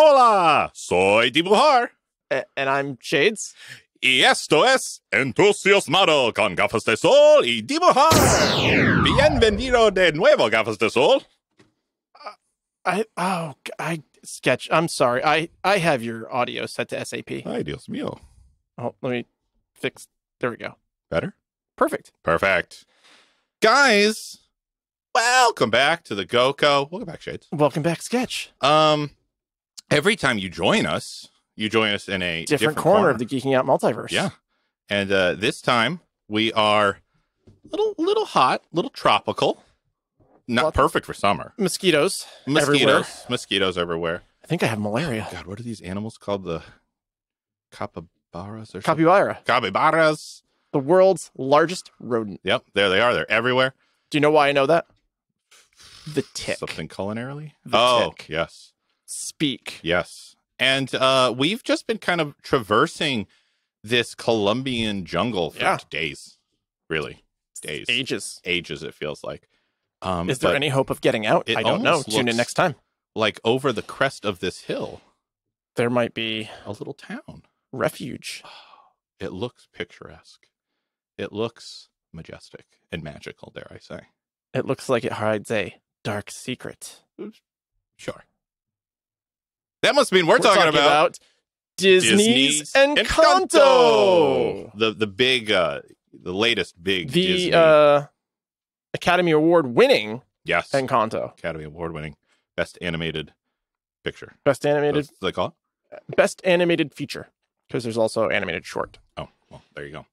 Hola, soy Dibujar. And I'm Shades. Y esto es Entusiasmado con gafas de sol y dibujar. Bienvenido de nuevo, gafas de sol. Sketch. I'm sorry. I have your audio set to SAP. Ay, Dios mío. Oh, let me fix. There we go. Better? Perfect. Perfect. Guys, welcome back to the GoCo. Welcome back, Shades. Welcome back, Sketch. Every time you join us in a different corner of the Geeking Out multiverse. Yeah. And this time we are little hot, little tropical. Not perfect for summer. Mosquitoes everywhere. Mosquitoes everywhere. I think I have malaria. God, what are these animals called? The capybaras or Capybaras. The world's largest rodent. Yep, there they are. They're everywhere. Do you know why I know that? The tick. Something culinarily? Tick. Yes. Speak. Yes. And we've just been kind of traversing this Colombian jungle for days. Really. Days. Ages, it feels like. Is there any hope of getting out? I don't know. Tune in next time. Like over the crest of this hill, there might be a little town. Refuge. It looks picturesque. It looks majestic and magical, dare I say. It looks like it hides a dark secret. Sure. That must mean we're talking about Disney's Encanto. The latest big Disney. Academy Award winning Yes. Encanto. Academy Award winning Best Animated Picture. Best Animated. What's they call it? Best Animated Feature. Because there's also animated short. Oh, well, there you go.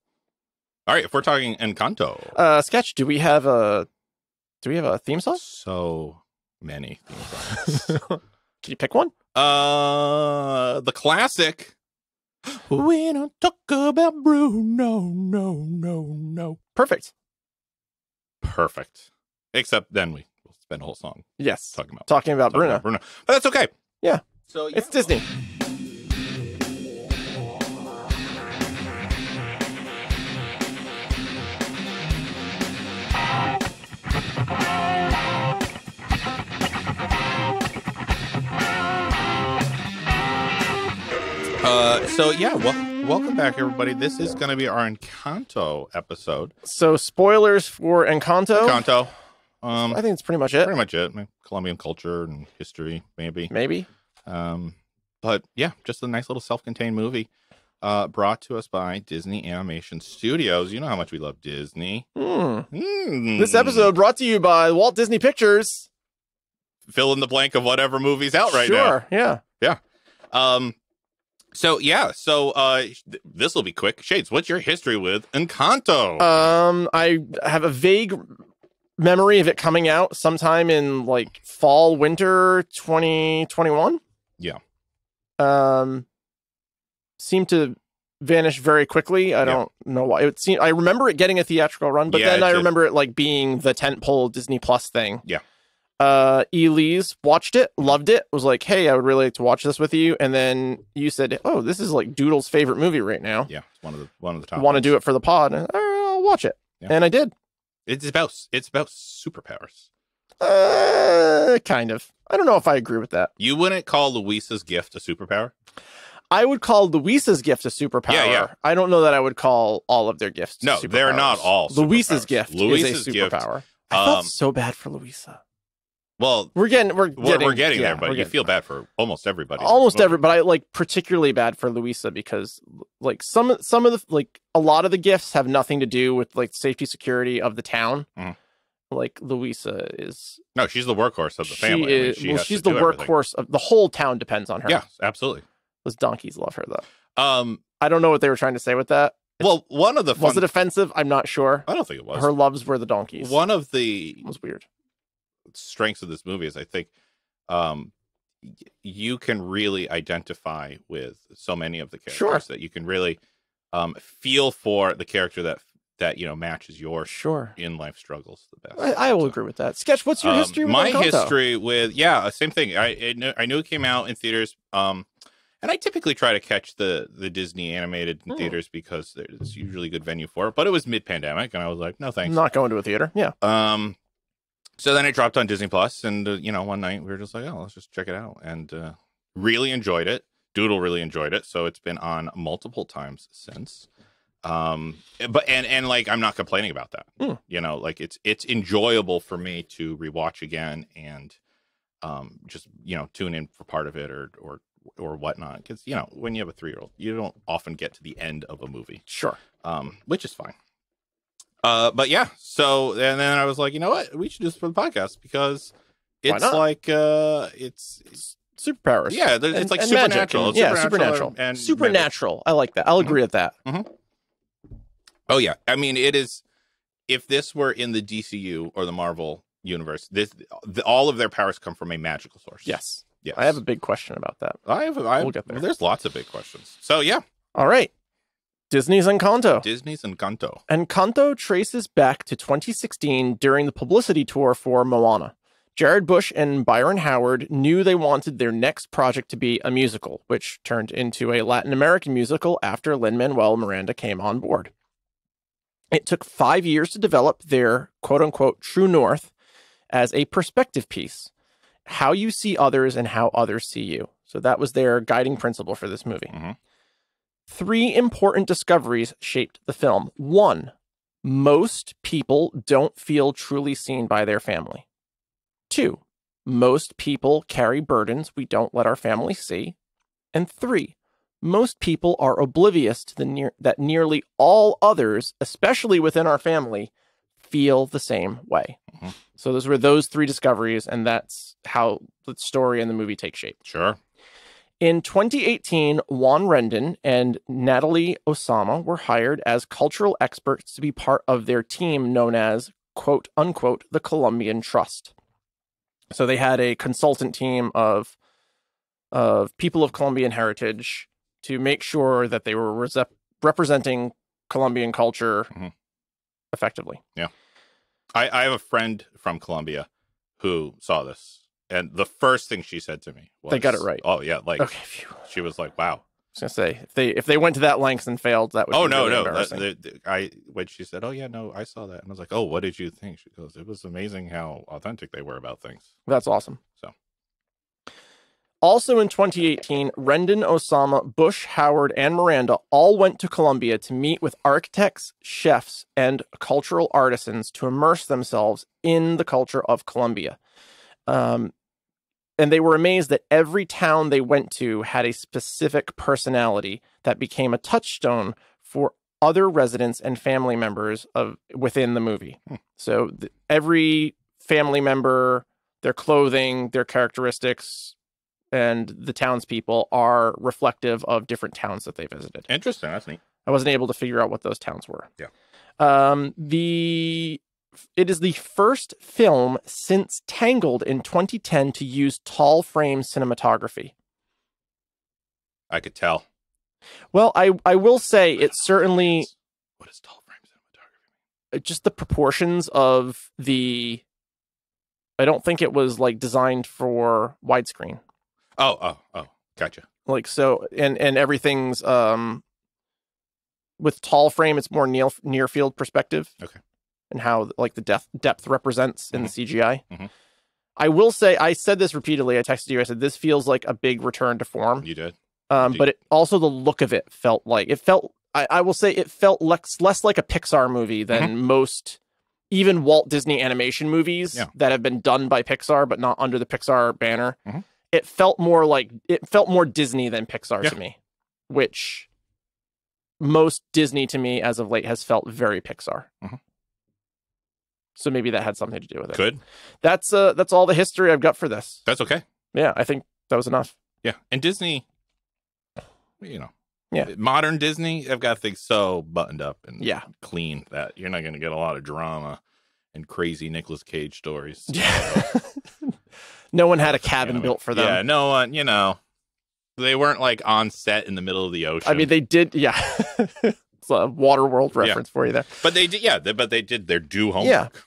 All right, if we're talking Encanto. Sketch, do we have a theme song? So many theme songs. Can you pick one? The classic. We don't talk about Bruno, no. Perfect. Except then we'll spend a whole song. Yes. Talking about Bruno. But that's okay. Yeah. So it's Disney. Welcome back, everybody. This is going to be our Encanto episode. So, spoilers for Encanto. I think it's pretty much it. Colombian culture and history, maybe. But yeah, just a nice little self-contained movie brought to us by Disney Animation Studios. You know how much we love Disney. This episode brought to you by Walt Disney Pictures. Fill in the blank of whatever movie's out right now. Sure, yeah. So this will be quick. Shades, what's your history with Encanto? I have a vague memory of it coming out sometime in like fall, winter 2021. Yeah. Seemed to vanish very quickly. I don't know why. I remember it getting a theatrical run, but then I remember it like being the tentpole Disney Plus thing. Yeah. Elise watched it, loved it, was like, hey, I would really like to watch this with you. And then you said, oh, this is like Doodle's favorite movie right now. Yeah, it's one of the top. Want to do it for the pod? And, I'll watch it. Yeah. And I did. It's about superpowers. Kind of. I don't know if I agree with that. You wouldn't call Luisa's gift a superpower? I would call Luisa's gift a superpower. Yeah. I don't know that I would call all of their gifts No, superpowers. They're not all superpowers. Luisa's gift is a superpower. I felt so bad for Luisa. Well, we're getting there, but you feel bad for almost everybody. But I like particularly bad for Luisa because like some of the like a lot of the gifts have nothing to do with like safety security of the town. Mm. Like Luisa is she's the workhorse of the family. She's the workhorse of the whole town depends on her. Yeah, absolutely. Those donkeys love her though. I don't know what they were trying to say with that. Was it offensive? I'm not sure. I don't think it was. Her loves were the donkeys. One of the was weird strengths of this movie is I think you can really identify with so many of the characters that you can really feel for the character that matches your in life struggles the best. I will agree with that. Sketch, what's your history with my Encanto? History with same thing. I knew it came out in theaters and I typically try to catch the Disney animated in theaters because there's usually a good venue for it, but it was mid-pandemic and I was like, no thanks. I'm not going to a theater. Yeah. So then it dropped on Disney Plus, and one night we were just like, oh, let's just check it out. And Really enjoyed it. Doodle really enjoyed it, so it's been on multiple times since. But like I'm not complaining about that. You know, like it's enjoyable for me to rewatch again and just, you know, tune in for part of it or whatnot, because, you know, when you have a 3-year-old, you don't often get to the end of a movie. Sure. Which is fine. But yeah, so and then I was like, you know what, we should do this for the podcast, because it's like it's superpowers. Yeah, it's like supernatural. Supernatural. And supernatural. I like that. I'll agree with that. Oh yeah, I mean, it is. If this were in the DCU or the Marvel universe, all of their powers come from a magical source. Yes. I have a big question about that. We'll get there. There's lots of big questions. So yeah. All right. Disney's Encanto. Encanto traces back to 2016 during the publicity tour for Moana. Jared Bush and Byron Howard knew they wanted their next project to be a musical, which turned into a Latin American musical after Lin-Manuel Miranda came on board. It took 5 years to develop their quote-unquote true north as a perspective piece, how you see others and how others see you. So that was their guiding principle for this movie. 3 important discoveries shaped the film. 1, most people don't feel truly seen by their family. 2, most people carry burdens we don't let our family see. And 3, most people are oblivious to that nearly all others, especially within our family, feel the same way. So those were those 3 discoveries, and that's how the story and the movie take shape. Sure. In 2018, Juan Rendon and Natalie Osama were hired as cultural experts to be part of their team known as, quote unquote, the Colombian Trust. So they had a consultant team of people of Colombian heritage to make sure that they were representing Colombian culture effectively. Yeah. I have a friend from Colombia who saw this. And the first thing she said to me was, they got it right. Oh, yeah. Like, she was like, wow. I was going to say, if they went to that length and failed, that would be really embarrassing. When she said, oh, yeah, no, I saw that. And I was like, oh, what did you think? She goes, it was amazing how authentic they were about things. That's awesome. So, also in 2018, Rendon, Osama, Bush, Howard, and Miranda all went to Colombia to meet with architects, chefs, and cultural artisans to immerse themselves in the culture of Colombia. And they were amazed that every town they went to had a specific personality that became a touchstone for other residents and family members within the movie. So every family member, their clothing, their characteristics, and the townspeople are reflective of different towns that they visited. Interesting. That's neat. I wasn't able to figure out what those towns were. Yeah. It is the first film since Tangled in 2010 to use tall frame cinematography. I could tell. Well, I will say it's certainly... What is tall frame cinematography? Just the proportions of the... I don't think it was like designed for widescreen. Oh, gotcha. Like, so, and everything's... with tall frame, it's more near field perspective. Okay. And how like the depth represents in the CGI. I will say, I said this repeatedly. I texted you. I said, this feels like a big return to form. You did. But it also, the look of it felt like, I will say it felt less like a Pixar movie than most, even Walt Disney animation movies that have been done by Pixar, but not under the Pixar banner. It felt more Disney than Pixar to me, which most Disney to me as of late has felt very Pixar. So maybe that had something to do with it. Could. That's all the history I've got for this. That's okay. Yeah, I think that was enough. Yeah, and Disney, modern Disney, they've got things so buttoned up and clean that you're not going to get a lot of drama and crazy Nicolas Cage stories. Yeah. No one had a cabin built for them. Yeah, no one, they weren't like on set in the middle of the ocean. I mean, they did, It's a Waterworld reference for you there. But they did, but they did their due homework. Yeah.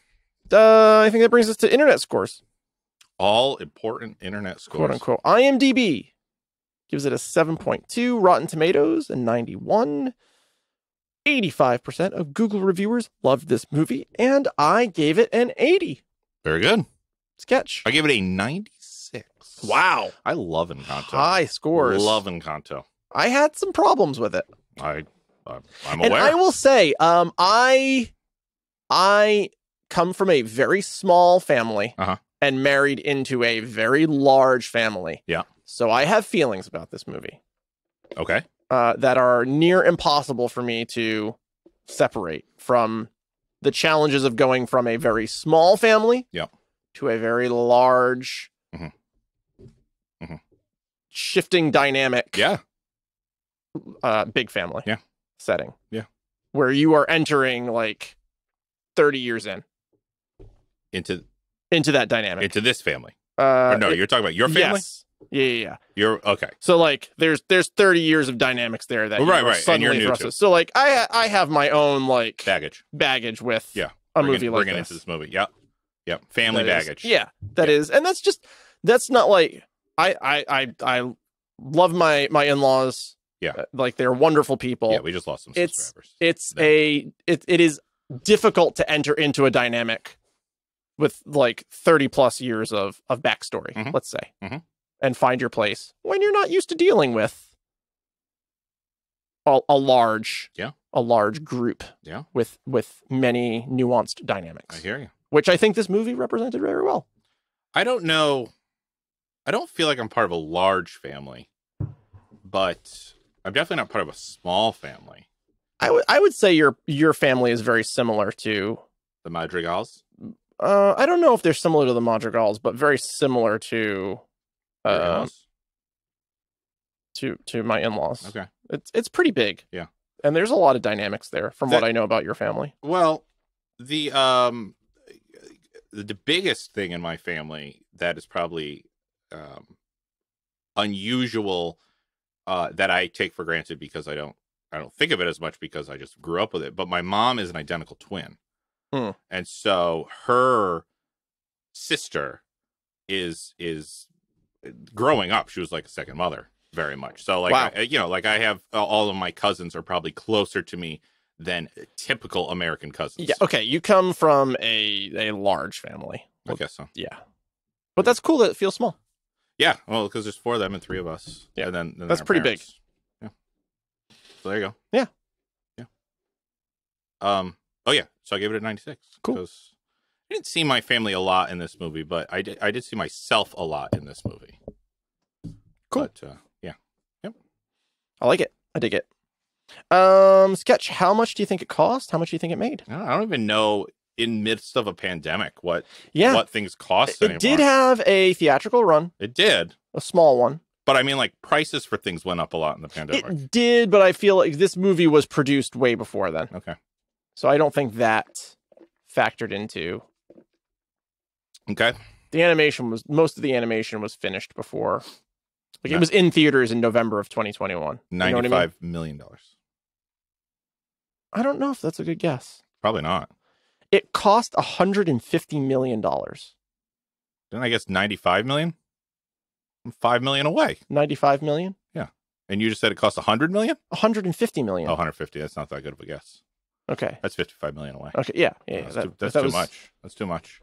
I think that brings us to internet scores. All important internet scores. Quote unquote. IMDb gives it a 7.2, Rotten Tomatoes a 91. 85% of Google reviewers loved this movie, and I gave it an 80. Very good. Sketch. I gave it a 96. 6. Wow. I love Encanto. High scores. Love Encanto. I had some problems with it. I'm aware. And I will say, I come from a very small family and married into a very large family. Yeah. So I have feelings about this movie. Okay. That are near impossible for me to separate from the challenges of going from a very small family to a very large, shifting dynamic, big family setting. Yeah. Where you are entering like 30 years into that dynamic. Into this family. Or no, you're talking about your family? Yes. Yeah. You're okay. So like there's 30 years of dynamics there that right. And you're new to. So like I have my own like baggage with a movie like bringing into this movie. Yep. Family baggage. That is. And that's not like I love my in-laws. Yeah. Like they're wonderful people. Yeah, we just lost some subscribers. It is difficult to enter into a dynamic with like 30 plus years of backstory, let's say, and find your place when you're not used to dealing with a large group with many nuanced dynamics. I hear you. Which I think this movie represented very well. I don't know. I don't feel like I'm part of a large family, but I'm definitely not part of a small family. I would say your family is very similar to the Madrigals. I don't know if they're similar to the Madrigals, but very similar to my in-laws. Okay, it's pretty big. Yeah, and there's a lot of dynamics there from what I know about your family. Well, the biggest thing in my family that is probably unusual that I take for granted because I don't think of it as much because I just grew up with it. But my mom is an identical twin. And so her sister is growing up. She was like a second mother very much. So like, wow. I have all of my cousins are probably closer to me than typical American cousins. Yeah. Okay. You come from a large family. I guess so. Yeah. But that's cool that it feels small. Yeah. Well, because there's 4 of them and 3 of us. Yeah. And then that's pretty parents. Big. Yeah. So there you go. Yeah. Yeah. Oh yeah. So I gave it a 96. Cool. Because I didn't see my family a lot in this movie, but I did see myself a lot in this movie. Cool. But yeah. Yep. I like it. I dig it. Sketch, how much do you think it cost? How much do you think it made? I don't even know in midst of a pandemic what things cost anymore. It did have a theatrical run. It did. A small one. But I mean, like, prices for things went up a lot in the pandemic. It did, but I feel like this movie was produced way before then. Okay. So I don't think that factored into. Okay. Most of the animation was finished before. Like, it was in theaters in November of 2021. $95 million. I don't know if that's a good guess. Probably not. It cost $150 million. Then I guess 95 million? I'm $5 million away. 95 million? Yeah. And you just said it cost 100 million? 150 million. Oh, 150. That's not that good of a guess. Okay. That's 55 million away. Okay. Yeah. That's too much. That's too much.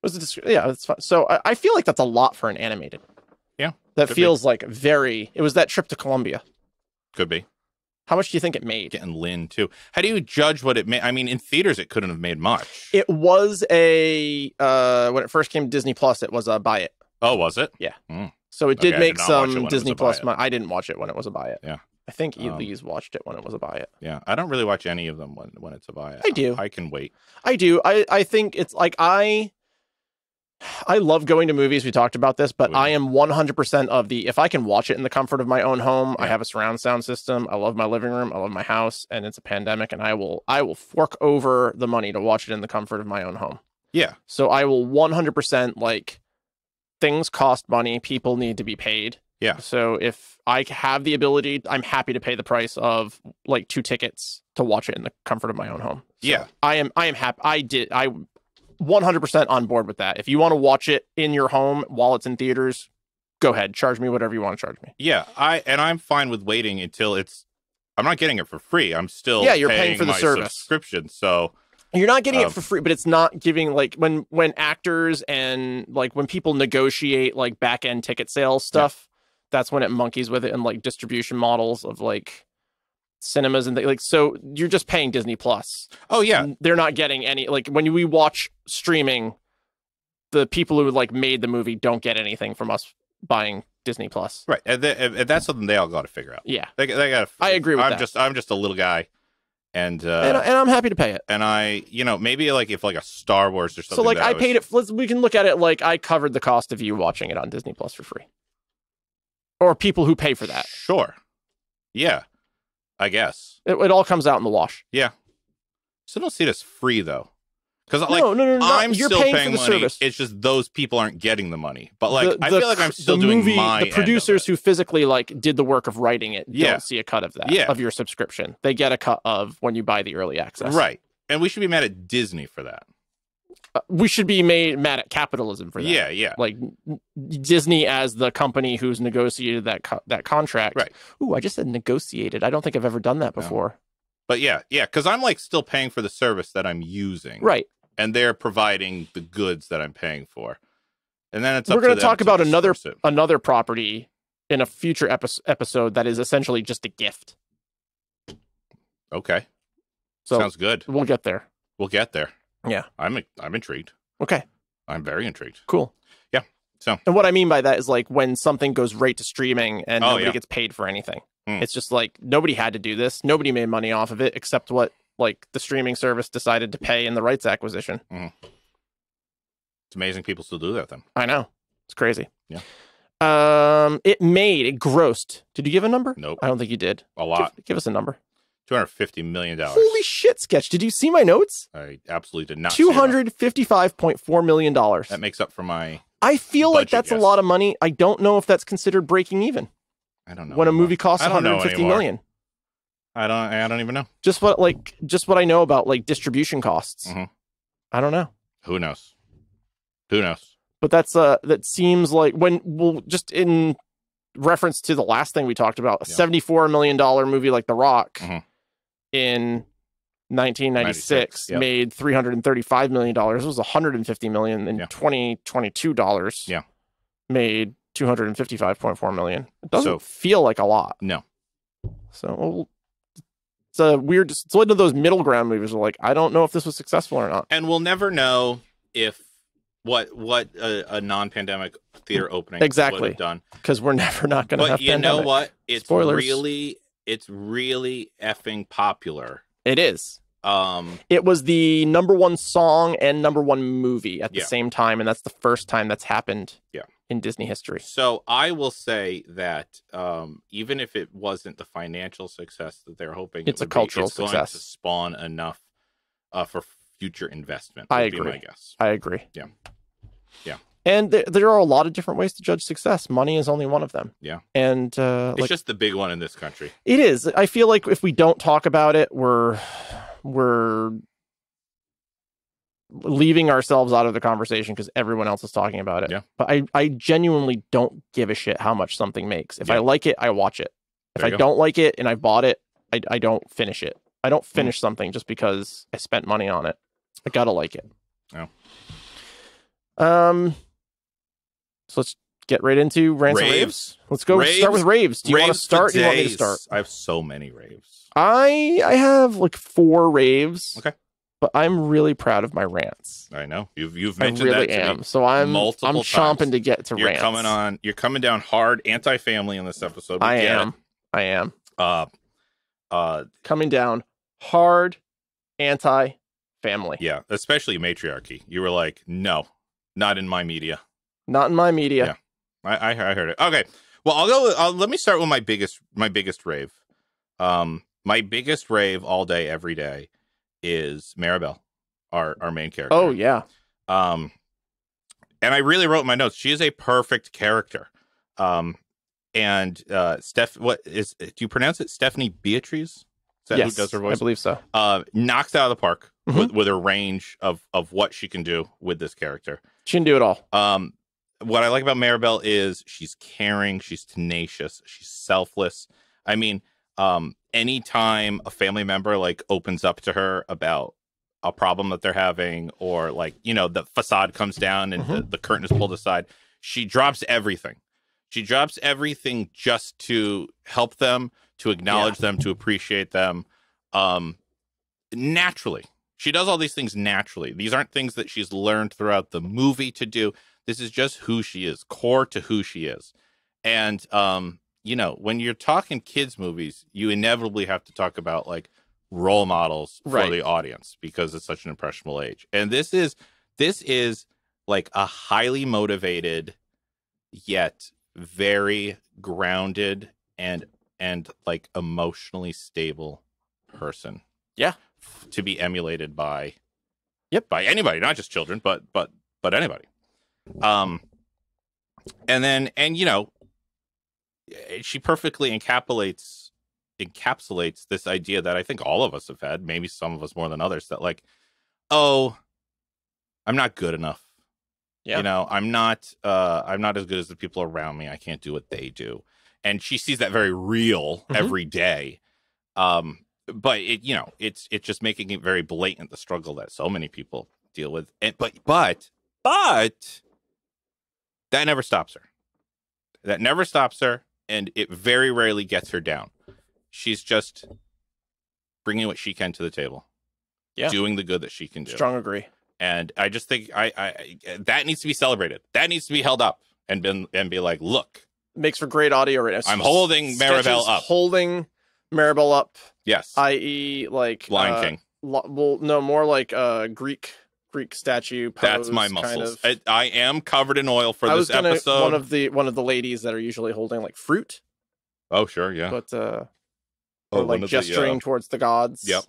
That's fine. So I feel like that's a lot for an animated. Yeah. That feels like it was that trip to Colombia. Could be. How much do you think it made? Getting Lynn, too. How do you judge what it made? I mean, in theaters, it couldn't have made much. It was when it first came to Disney Plus, it was a buy it. Oh, was it? Yeah. So it did make some Disney Plus money. I didn't watch it when it was a buy it. Yeah. I think Elise watched it when it was a buy it. Yeah. I don't really watch any of them when it's a buy it. I do. I can wait. I do. I think it's like I love going to movies. We talked about this, but I am 100% of if I can watch it in the comfort of my own home, I have a surround sound system. I love my living room. I love my house, and it's a pandemic, and I will fork over the money to watch it in the comfort of my own home. Yeah. So I will 100% like things cost money. People need to be paid. Yeah. So if I have the ability, I'm happy to pay the price of like 2 tickets to watch it in the comfort of my own home. So yeah. I am happy. I'm 100% on board with that. If you want to watch it in your home while it's in theaters, go ahead. Charge me whatever you want to charge me. Yeah. I'm fine with waiting until I'm not getting it for free. I'm still you're paying for the service subscription. So You're not getting it for free, but it's not giving, like, when actors and, like, when people negotiate, like, back-end ticket sales stuff, that's when it monkeys with it, and, like, distribution models of, like, cinemas and like, so you're just paying Disney Plus. Oh, yeah. They're not getting any, like, when we watch streaming, the people who, like, made the movie don't get anything from us buying Disney Plus. Right. And that's something they all got to figure out. Yeah. They got to. I agree with that. I'm just a little guy. And I'm happy to pay it. And I, maybe like if like a Star Wars or something. So like I paid it. We can look at it like I covered the cost of you watching it on Disney Plus for free, or people who pay for that. Sure. Yeah, I guess it all comes out in the wash. Yeah. So don't see it as free though, because no. I'm You're still paying paying for the money. Service. It's just those people aren't getting the money. But like I feel like I'm still doing my the producers who physically like did the work of writing it Yeah. don't see a cut of that of your subscription. They get a cut of when you buy the early access. Right. And we should be mad at Disney for that. We should be mad at capitalism for that. Yeah. Like Disney as the company who's negotiated that contract. Right. Ooh, I just said negotiated. I don't think I've ever done that before. No. But yeah, because I'm like still paying for the service that I'm using. Right. And they're providing the goods that I'm paying for. And then we're going to talk about another property in a future episode that is essentially just a gift. Okay. So sounds good. We'll get there. Yeah. I'm intrigued. Okay. I'm very intrigued. Cool. Yeah. So. And what I mean by that is like when something goes right to streaming and nobody gets paid for anything. It's just like nobody had to do this. Nobody made money off of it except what like the streaming service decided to pay in the rights acquisition. It's amazing people still do that then. I know. It's crazy. Yeah. It grossed. Did you give a number? Nope. I don't think you did. A lot. Give us a number. $250 million. Holy shit, Sketch. Did you see my notes? I absolutely did not. $255.4 million. That makes up for my I feel like that's a lot of money. I don't know if that's considered breaking even. I don't know. When a movie costs $150 million. I don't even know. Just what I know about like distribution costs. Mm-hmm. I don't know. Who knows? But that seems like just in reference to the last thing we talked about, a $74 million movie like The Rock in 1996 made $335 million. It was $150 million in 2022 dollars. Yeah. Made $255.4 million. It doesn't feel like a lot. No. So it's a weird. It's one of those middle ground movies where like I don't know if this was successful or not. And we'll never know if what a non-pandemic theater opening would have done, because we're never not going to have. But you know what? It's Spoilers. It's really effing popular. It is. It was the #1 song and #1 movie at the same time, and that's the first time that's happened. In Disney history. So I will say that even if it wasn't the financial success that they're hoping, it's a cultural success. Going to spawn enough for future investment. I agree. Be my guess. I agree. Yeah. And there are a lot of different ways to judge success. Money is only one of them. Yeah. And it's just the big one in this country. It is. I feel like if we don't talk about it, we're leaving ourselves out of the conversation because everyone else is talking about it. Yeah. But I genuinely don't give a shit how much something makes. If I like it, I watch it. If I don't like it and I bought it, I don't finish it. I don't finish something just because I spent money on it. I gotta like it. Oh. So let's get right into rants and raves. Let's go start with raves. Do you want to start? Do you want me to start? I have so many raves. I have like 4 raves. Okay. But I'm really proud of my rants. I know you've mentioned I really that to am. me So I'm multiple chomping times. to get to rants. You're coming down hard anti-family in this episode. I am. Coming down hard anti-family. Yeah, especially matriarchy. You were like, no, not in my media. Not in my media. Yeah, I heard it. Okay, well let me start with my biggest rave. My biggest rave all day, every day is Maribel, our main character. Oh yeah. And I really wrote in my notes, she is a perfect character. And do you pronounce it Stephanie Beatriz? Is that who does her voice? I believe so. Knocks it out of the park with her range of what she can do with this character. She can do it all. What I like about Maribel is she's caring, she's tenacious, she's selfless. I mean, anytime a family member like opens up to her about a problem that they're having, or like, you know, the facade comes down and the curtain is pulled aside, she drops everything. She drops everything just to help them, to acknowledge them, to appreciate them. Naturally. She does all these things naturally. These aren't things that she's learned throughout the movie to do. This is just who she is, core to who she is. And, you know, when you're talking kids movies, you inevitably have to talk about like role models for the audience, because it's such an impressionable age. And this is like a highly motivated yet very grounded and like emotionally stable person. Yeah. To be emulated by anybody, not just children, but anybody. And you know, she perfectly encapsulates this idea that I think all of us have had, maybe some of us more than others, that like, oh, I'm not good enough. Yeah. You know, I'm not as good as the people around me. I can't do what they do. And she sees that very real every day. But it, you know, it's just making it very blatant, the struggle that so many people deal with. And but that never stops her. That never stops her, and it very rarely gets her down. She's just bringing what she can to the table. Yeah. Doing the good that she can do. Strong agree. And I just think I that needs to be celebrated. That needs to be held up and be like, look. Makes for great audio right now. I'm holding Maribel up. Holding Maribel up. Yes. I.e. like Lion King. Well, no, more like Greek statue pose. That's my muscles. Kind of. I am covered in oil for this episode. One of the ladies that are usually holding like fruit. Oh, sure, yeah. But or like gesturing towards the gods. Yep.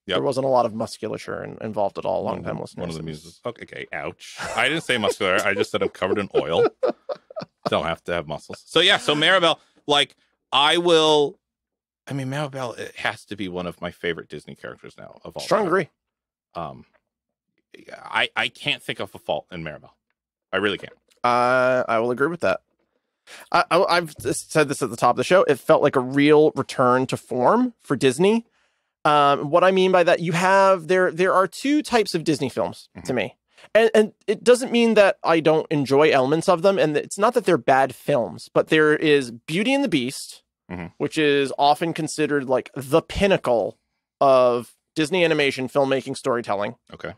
There wasn't a lot of musculature involved at all. Long time listeners. One of the muses. Okay, ouch. I didn't say muscular. I just said I'm covered in oil. Don't have to have muscles. So yeah, so Maribel, like Maribel, it has to be one of my favorite Disney characters now of all. Strong agree. I can't think of a fault in Maribel. I really can't. I will agree with that. I've said this at the top of the show. It felt like a real return to form for Disney. What I mean by that, there are two types of Disney films to me. And it doesn't mean that I don't enjoy elements of them. And it's not that they're bad films, but there is Beauty and the Beast, which is often considered like the pinnacle of Disney animation, filmmaking, storytelling. Okay.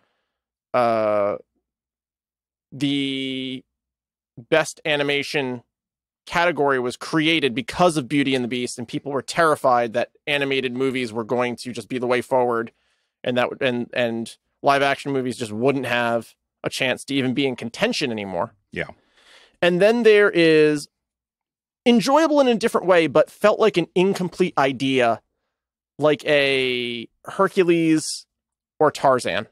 The best animation category was created because of Beauty and the Beast, and people were terrified that animated movies were going to just be the way forward, and that and live action movies just wouldn't have a chance to even be in contention anymore. Yeah. And then there is enjoyable in a different way, but felt like an incomplete idea, like a Hercules or Tarzan,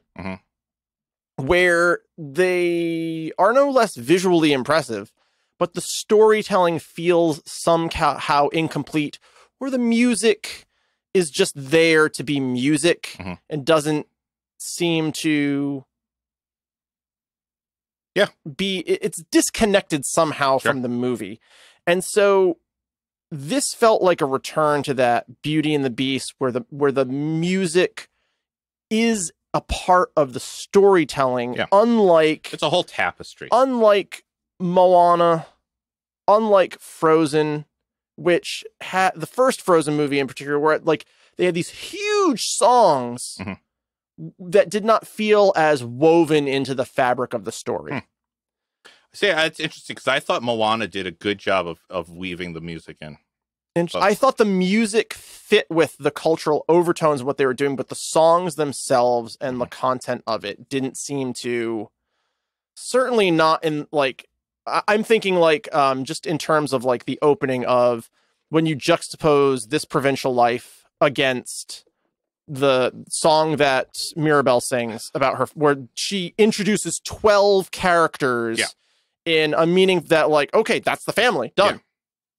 where they are no less visually impressive, but the storytelling feels somehow incomplete, where the music is just there to be music and doesn't seem to it's disconnected somehow from the movie. And so this felt like a return to that Beauty and the Beast, where the music is a part of the storytelling, unlike... It's a whole tapestry. Unlike Moana, unlike Frozen, which had the first Frozen movie in particular, where like they had these huge songs that did not feel as woven into the fabric of the story. See, it's interesting because I thought Moana did a good job of weaving the music in. I thought the music fit with the cultural overtones of what they were doing, but the songs themselves and the content of it didn't seem to, certainly not in like, I'm thinking like just in terms of like the opening of when you juxtapose this provincial life against the song that Mirabel sings about her, where she introduces 12 characters in a meaning that like, okay, that's the family, done.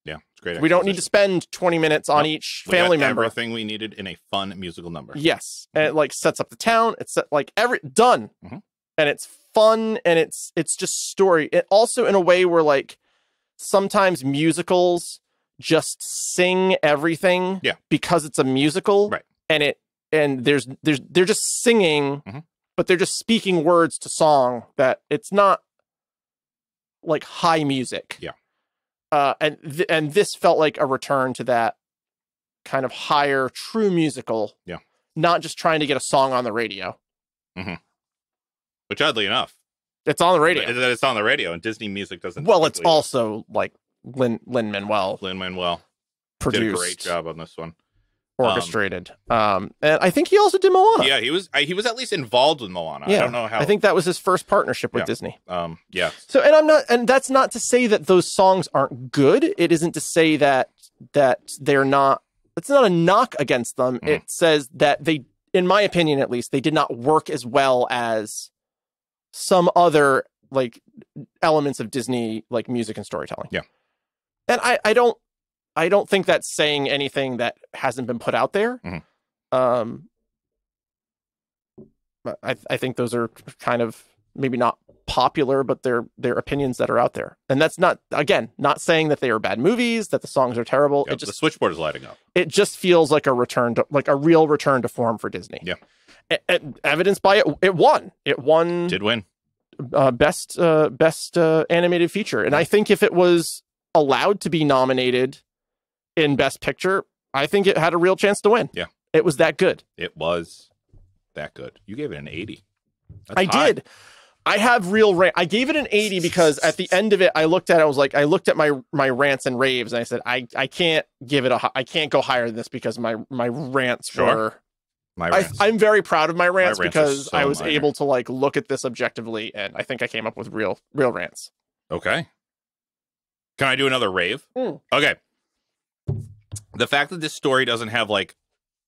Yeah, it's great. We don't need to spend 20 minutes on each family member. Everything we needed in a fun musical number. Yes, and it like sets up the town. It's like done, and it's fun, and it's just story. It also in a way where like sometimes musicals just sing everything because it's a musical, right? And and they're just singing, but they're just speaking words to song that it's not like high music. Yeah. And this felt like a return to that kind of higher, true musical. Yeah. Not just trying to get a song on the radio. Which, oddly enough, it's on the radio. It's on the radio, and Disney music doesn't. Well, it's also like Lin-Manuel produced, did a great job on this one. Orchestrated. And I think he also did Moana. Yeah, he was at least involved with Moana. Yeah, I don't know how. I think that was his first partnership with Disney. Yeah. So, and that's not to say that those songs aren't good. It isn't to say that they're not. It's not a knock against them. It says that they, in my opinion at least, they did not work as well as some other like elements of Disney like music and storytelling. Yeah. And I don't think that's saying anything that hasn't been put out there. But I think those are kind of maybe not popular, but they're opinions that are out there. And that's not saying that they are bad movies, that the songs are terrible. Yeah, the switchboard is lighting up. It just feels like a real return to form for Disney. Yeah. And evidenced by it won. Did win. Best animated feature. And I think if it was allowed to be nominated in Best Picture, I think it had a real chance to win. Yeah. It was that good. It was that good. You gave it an 80. I did. I have I gave it an 80 because at the end of it, I looked at my rants and raves and I said, I can't give it I can't go higher than this because my rants were. I'm very proud of my rants because I was able to like look at this objectively, and I think I came up with real rants. Okay. Can I do another rave? Okay. The fact that this story doesn't have like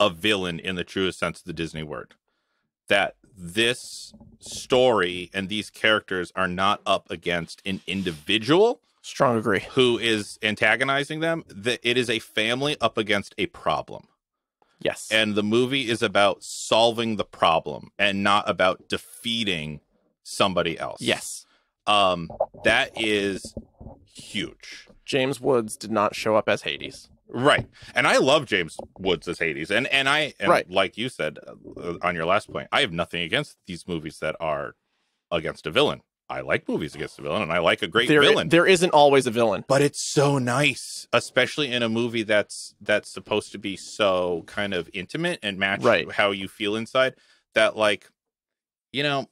a villain in the truest sense of the Disney word, that this story and these characters are not up against an individual. Strong agree. Who is antagonizing them, that it is a family up against a problem. Yes. And the movie is about solving the problem and not about defeating somebody else. Yes. That is huge. James Woods did not show up as Hades. Right. And I love James Woods as Hades. And right. Like you said on your last point, I have nothing against these movies that are against a villain. I like movies against a villain, and I like a great villain. There isn't always a villain. But it's so nice, especially in a movie that's supposed to be so kind of intimate and match how you feel inside, that, like, you know,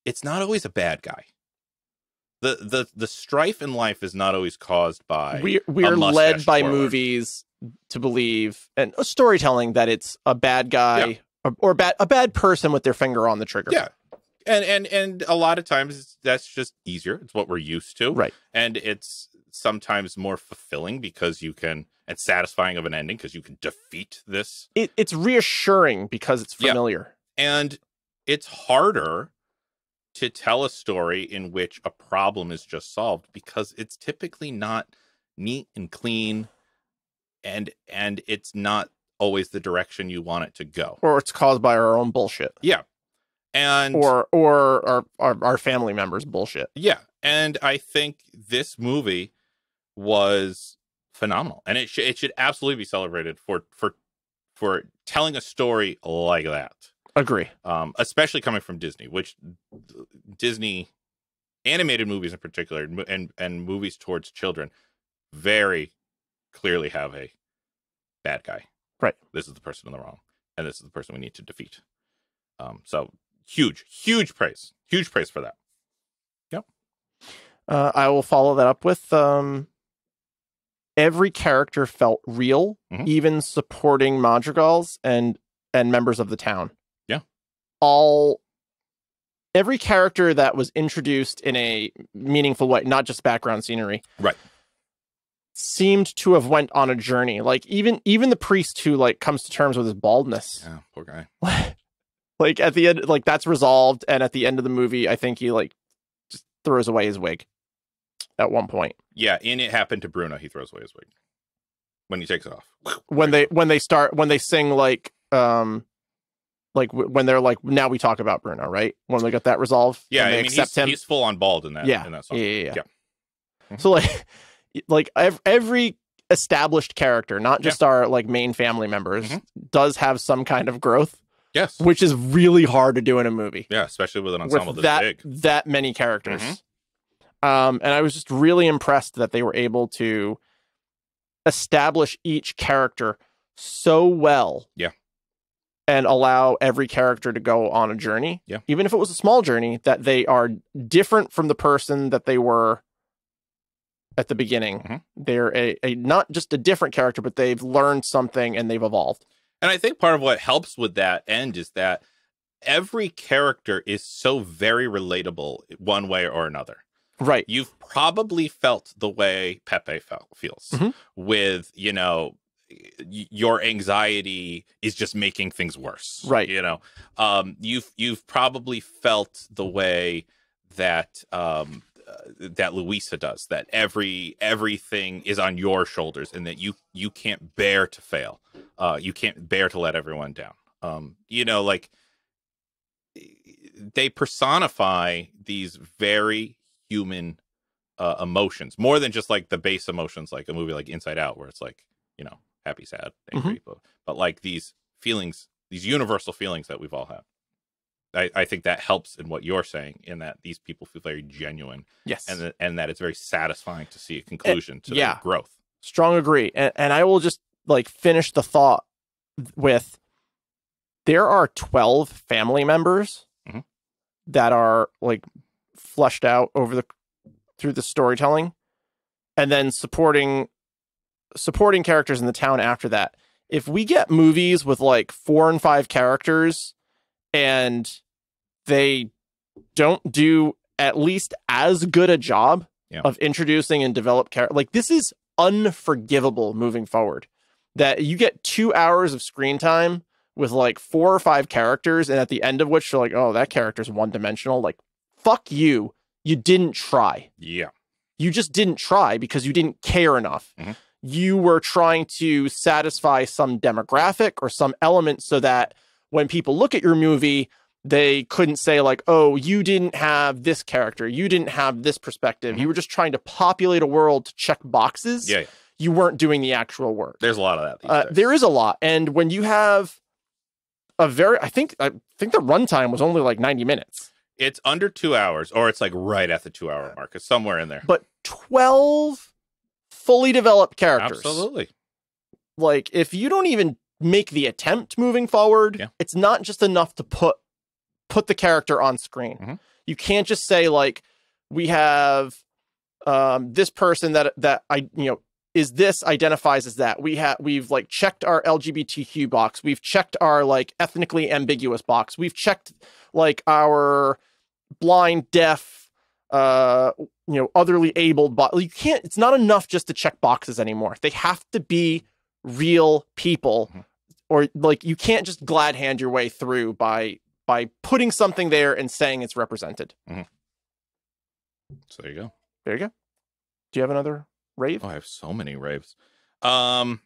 it's not always a bad guy. The strife in life is not always caused by we're led by movies to believe and storytelling that it's a bad guy or a bad person with their finger on the trigger. Yeah. And a lot of times that's just easier. It's what we're used to. Right. And it's sometimes more fulfilling because you can, and satisfying of an ending because you can defeat this. It's reassuring because it's familiar. Yeah. And it's harder to tell a story in which a problem is just solved because it's typically not neat and clean, and it's not always the direction you want it to go. Or it's caused by our own bullshit. Yeah. And or our family members' bullshit. Yeah. And I think this movie was phenomenal, and it should absolutely be celebrated for telling a story like that. Agree. Especially coming from Disney, which Disney animated movies in particular, and movies towards children, very clearly have a bad guy. Right. This is the person in the wrong, and this is the person we need to defeat. So huge praise for that. Yep. I will follow that up with every character felt real, even supporting madrigals and members of the town. Yeah. Every character that was introduced in a meaningful way, not just background scenery. Right. Seemed to have went on a journey. Like even the priest who like comes to terms with his baldness. Yeah, poor guy. Like at the end, like that's resolved, and at the end of the movie, I think he like just throws away his wig at one point. Yeah, and it happened to Bruno. He throws away his wig when he takes it off. When they sing like when they're like, now we talk about Bruno, right? When they got that resolved. Yeah, I mean he's full on bald in that. Yeah. In that song. Yeah. So like every established character, not just our like main family members, does have some kind of growth. Yes. Which is really hard to do in a movie. Yeah, especially with an ensemble with this big. That many characters. And I was just really impressed that they were able to establish each character so well. Yeah. And allow every character to go on a journey. Yeah. Even if it was a small journey, that they are different from the person that they were at the beginning. They're a not just a different character, but they've learned something and they've evolved. And I think part of what helps with that end is that every character is so very relatable one way or another. Right. You've probably felt the way Pepe feels with, you know, your anxiety is just making things worse. Right. You know, you've probably felt the way that that Luisa does, that everything is on your shoulders and that you can't bear to fail. You can't bear to let everyone down. You know, like they personify these very human emotions more than just like the base emotions, like a movie like Inside Out, where it's like, you know, happy, sad, angry, but like these feelings, these universal feelings that we've all had. I think that helps in what you're saying, in that these people feel very genuine. Yes. And that it's very satisfying to see a conclusion to their growth. Strong agree. And I will just like finish the thought with, there are 12 family members that are like fleshed out through the storytelling, and then supporting characters in the town after that. If we get movies with like 4 and 5 characters and they don't do at least as good a job of introducing and develop character, like this is unforgivable moving forward. That you get 2 hours of screen time with like 4 or 5 characters, and at the end of which you're like, oh, that character's one-dimensional. Like, fuck you. You didn't try. Yeah. You just didn't try because you didn't care enough. You were trying to satisfy some demographic or some element so that when people look at your movie, they couldn't say like, oh, you didn't have this character. You didn't have this perspective. You were just trying to populate a world to check boxes. Yeah. You weren't doing the actual work. There's a lot of that these days. There is a lot. And when you have I think the runtime was only like 90 minutes. It's under 2 hours, or it's like right at the 2 hour mark. It's somewhere in there. But 12 fully developed characters. Absolutely. Like, if you don't even make the attempt moving forward, it's not just enough to put the character on screen. You can't just say like, we have this person that I, you know, is this, identifies as that. We've like checked our LGBTQ box. We've checked our like ethnically ambiguous box. We've checked like our blind, deaf, you know, otherly abled box. You can't, it's not enough just to check boxes anymore. They have to be real people, or like you can't just glad hand your way through by putting something there and saying it's represented. So there you go. There you go. Do you have another rave? Oh, I have so many raves. Why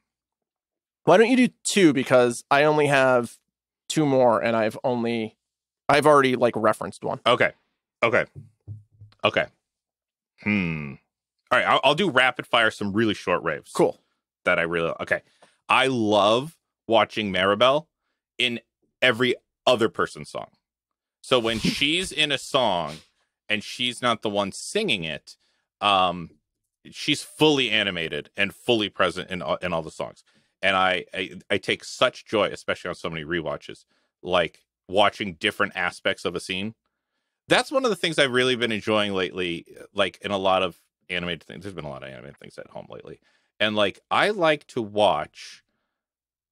don't you do 2, because I only have 2 more and I've already like referenced one. Okay. All right, I'll do rapid fire, some really short raves. Cool. That I really okay. I love watching Maribel in every other person's song. So when she's in a song and she's not the one singing it, she's fully animated and fully present in all the songs. And I take such joy, especially on so many rewatches, like watching different aspects of a scene. That's one of the things I've really been enjoying lately, like in a lot of animated things. There's been a lot of animated things at home lately. And like, I like to watch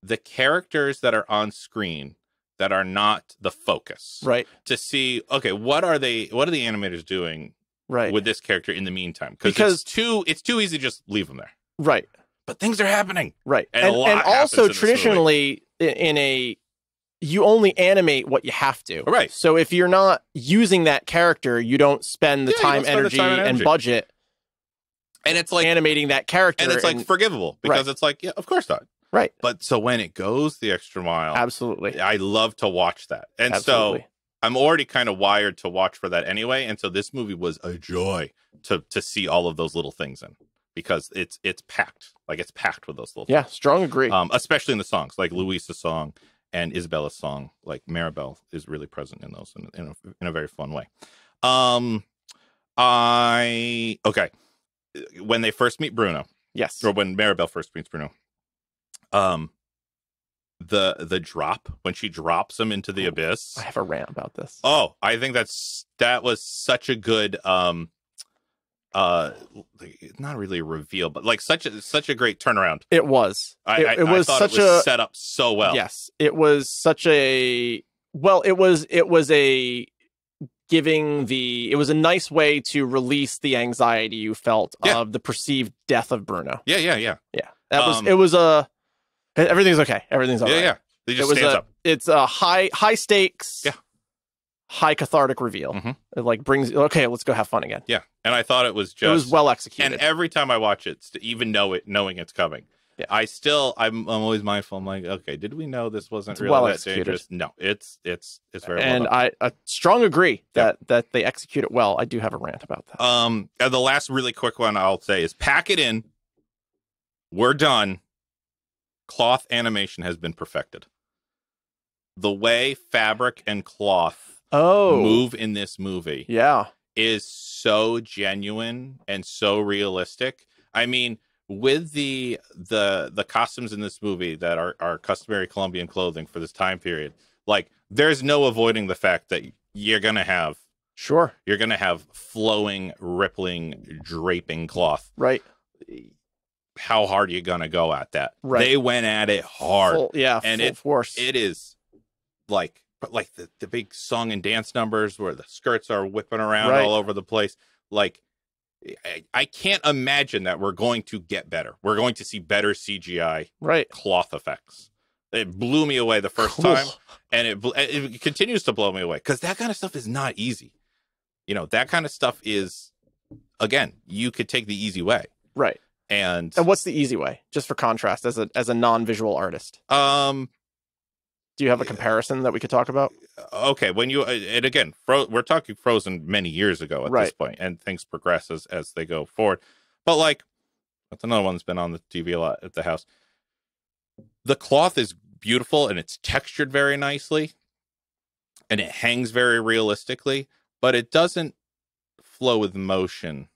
the characters that are on screen that are not the focus. Right. To see, okay, what are the animators doing with this character in the meantime? Because it's too easy to just leave them there. Right. But things are happening. Right. And also traditionally you only animate what you have to. Right. So if you're not using that character, you don't spend the time, energy, and budget. And it's like animating that character. And it's like forgivable because it's like, yeah, of course not. Right. But so when it goes the extra mile. Absolutely. I love to watch that. And Absolutely. So I'm already kind of wired to watch for that anyway. And so this movie was a joy to see all of those little things in, because it's packed. Like it's packed with those little Yeah, things. strong agree. Especially in the songs, like Luisa's song and Isabella's song, like Maribel is really present in those in a very fun way. Okay. When they first meet Bruno. Yes. Or when Maribel first meets Bruno. The drop, when she drops him into the abyss. I have a rant about this. Oh, I think that was such a good not really a reveal, but like such a great turnaround. It was. It was such it was set up so well. Yes, it was such a it was a it was a nice way to release the anxiety you felt of the perceived death of Bruno. Yeah. Everything's okay. Everything's all right. Yeah. They just stands up. It's a high stakes. Yeah. High cathartic reveal. It like brings, okay, let's go have fun again. Yeah. And I thought it was well executed. And every time I watch it, even knowing it's coming, I'm always mindful. I'm like, okay, did we know this wasn't really that dangerous? No, it's very well done. And I strong agree that they execute it well. I do have a rant about that. And the last really quick one I'll say is pack it in. We're done. Cloth animation has been perfected. The way fabric and cloth move in this movie is so genuine and so realistic. I mean, with the costumes in this movie that are customary Colombian clothing for this time period, like there's no avoiding the fact that you're gonna have flowing, rippling, draping cloth. Right. How hard are you gonna go at that? Right. They went at it hard. Full force. It is like the big song and dance numbers where the skirts are whipping around all over the place. Like I can't imagine that we're going to get better. We're going to see better CGI cloth effects. It blew me away the first time, and it continues to blow me away because that kind of stuff is not easy. You know, that kind of stuff is, again, you could take the easy way. Right. And what's the easy way? Just for contrast, as a non-visual artist. Do you have a comparison that we could talk about? Okay, when you and again, we're talking Frozen many years ago at this point, and things progress as they go forward. But like, that's another one that's been on the TV a lot at the house. The cloth is beautiful and it's textured very nicely, and it hangs very realistically, but it doesn't flow with motion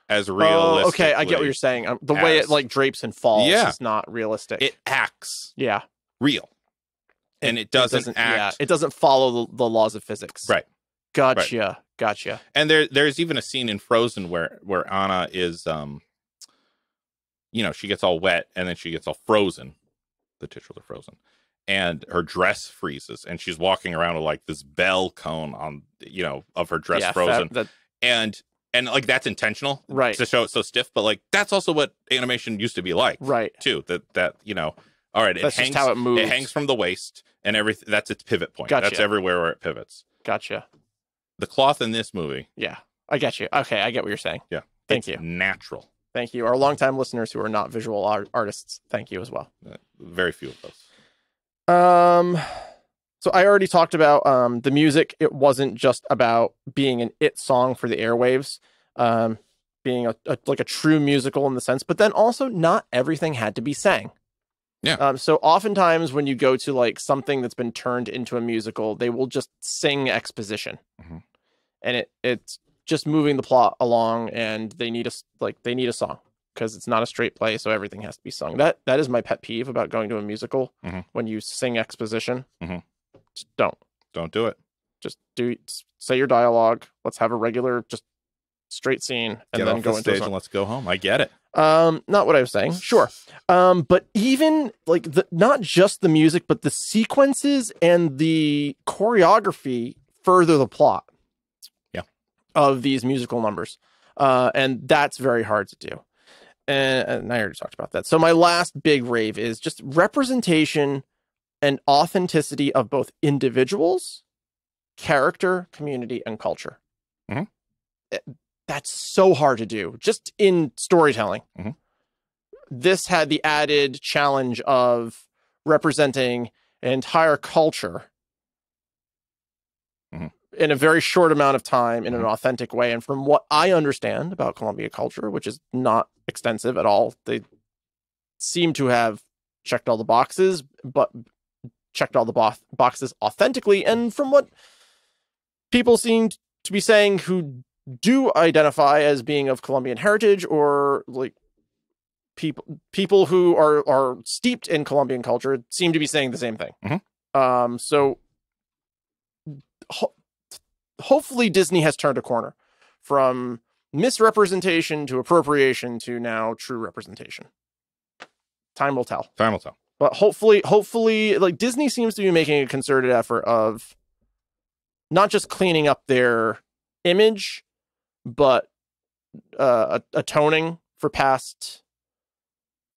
as realistic. Oh, okay, I get what you're saying. The way it like drapes and falls is not realistic. It acts real. And it doesn't act. Yeah, it doesn't follow the laws of physics. Right. Gotcha. And there's even a scene in Frozen where Anna is, she gets all wet and then she gets all frozen. The titular Frozen. And her dress freezes and she's walking around with like this bell cone on, of her dress frozen. And like that's intentional. Right. To show it so stiff. But like that's also what animation used to be like. Right. Too. That all right, that's just how it moves. It hangs from the waist, and everything. That's its pivot point. Gotcha. That's everywhere where it pivots. Gotcha. The cloth in this movie. Yeah, I get you. Okay, I get what you're saying. Yeah, thank you. Natural. Thank you. Our longtime listeners who are not visual artists, thank you as well. Very few of those. So I already talked about the music. It wasn't just about being an it song for the airwaves, being a true musical in the sense, but then also not everything had to be sang. Yeah. So oftentimes when you go to like something that's been turned into a musical, they will just sing exposition, and it's just moving the plot along, and they need a song because it's not a straight play, so everything has to be sung. That is my pet peeve about going to a musical. When you sing exposition, just don't do it. Just say your dialogue. Let's have a regular, just straight scene, and then go into stage and let's go home. I get it. Not what I was saying. Sure. But even like not just the music, but the sequences and the choreography further the plot. Of these musical numbers. And that's very hard to do. And I already talked about that. So my last big rave is just representation and authenticity of both individuals, character, community, and culture. That's so hard to do just in storytelling. This had the added challenge of representing an entire culture in a very short amount of time in an authentic way. And from what I understand about Colombia culture, which is not extensive at all. They seem to have checked all the boxes, but checked all the boxes authentically. And from what people seem to be saying who do identify as being of Colombian heritage, or like people who are steeped in Colombian culture, seem to be saying the same thing. So hopefully Disney has turned a corner from misrepresentation to appropriation to now true representation. Time will tell. Time will tell. But hopefully, like, Disney seems to be making a concerted effort of not just cleaning up their image, but atoning for past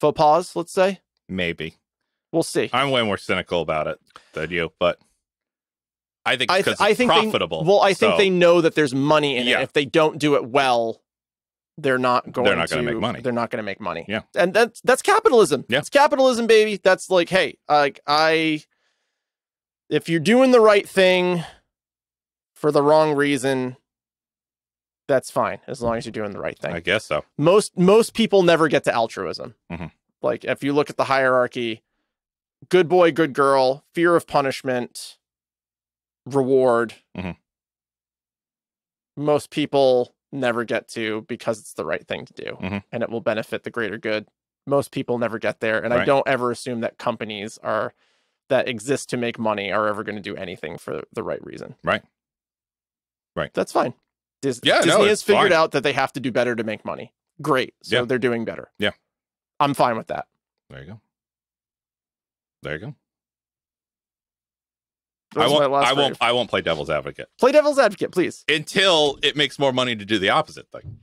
faux pas, let's say. Maybe. We'll see. I'm way more cynical about it than you, but I think it's profitable. I think they know that there's money in it. If they don't do it well, they're not going to make money. They're not going to make money. Yeah. And that's capitalism. Yeah. It's capitalism, baby. That's like, hey, if you're doing the right thing for the wrong reason, that's fine, as long as you're doing the right thing. I guess so. Most people never get to altruism. Like, if you look at the hierarchy, good boy, good girl, fear of punishment, reward. Most people never get to, because it's the right thing to do and it will benefit the greater good. Most people never get there, and I don't ever assume that companies that exist to make money are ever going to do anything for the right reason. Right. That's fine. Disney has figured out that they have to do better to make money. Great. So they're doing better. Yeah. I'm fine with that. There you go. I won't play devil's advocate. Play devil's advocate, please. Until it makes more money to do the opposite thing.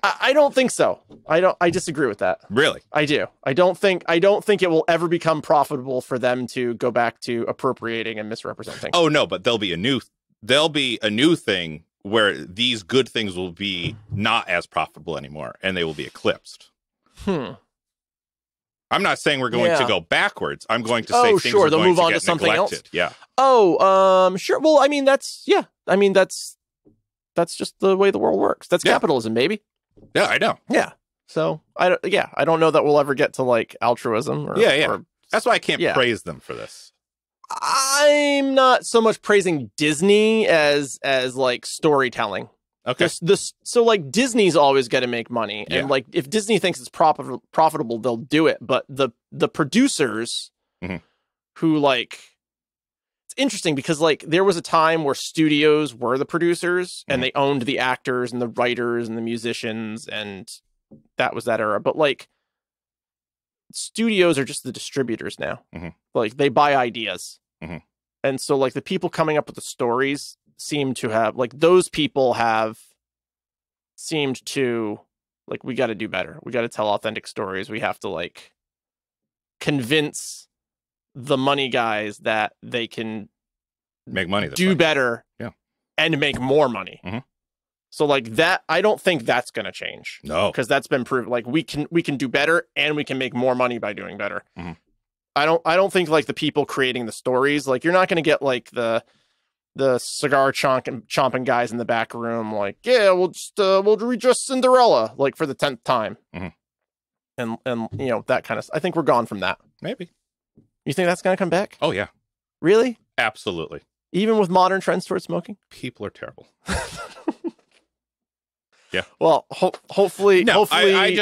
I don't think so. I disagree with that. Really? I do. I don't think it will ever become profitable for them to go back to appropriating and misrepresenting. Oh no, but there'll be a new thing where these good things will be not as profitable anymore, and they will be eclipsed. I'm not saying we're going to go backwards. I'm going to say things are they'll going move on to to something neglected. else. Yeah. Sure. Well, I mean, that's just the way the world works. That's capitalism, baby. Yeah, I know. Yeah. So I don't know that we'll ever get to like altruism. Or that's why I can't praise them for this. I'm not so much praising Disney as like storytelling. Okay. So like Disney's always got to make money, and like if Disney thinks it's profitable, they'll do it. But the producers who, like, it's interesting because like there was a time where studios were the producers and they owned the actors and the writers and the musicians, and that was that era. But like studios are just the distributors now. Like they buy ideas, and so like the people coming up with the stories seem to have, like, those people have seemed to, like, we got to do better. We got to tell authentic stories. We have to, like, convince the money guys that they can make money, do better, and make more money. So, like, that, I don't think that's going to change. No. Because that's been proven. Like, we can do better, and we can make more money by doing better. I don't think, like, the people creating the stories, like, you're not going to get, like, the cigar chomping guys in the back room, like, we'll redress Cinderella, like, for the 10th time. And you know, that kind of, I think we're gone from that. Maybe. You think that's going to come back? Oh, yeah. Really? Absolutely. Even with modern trends towards smoking? People are terrible. Well, hopefully, no, hopefully, I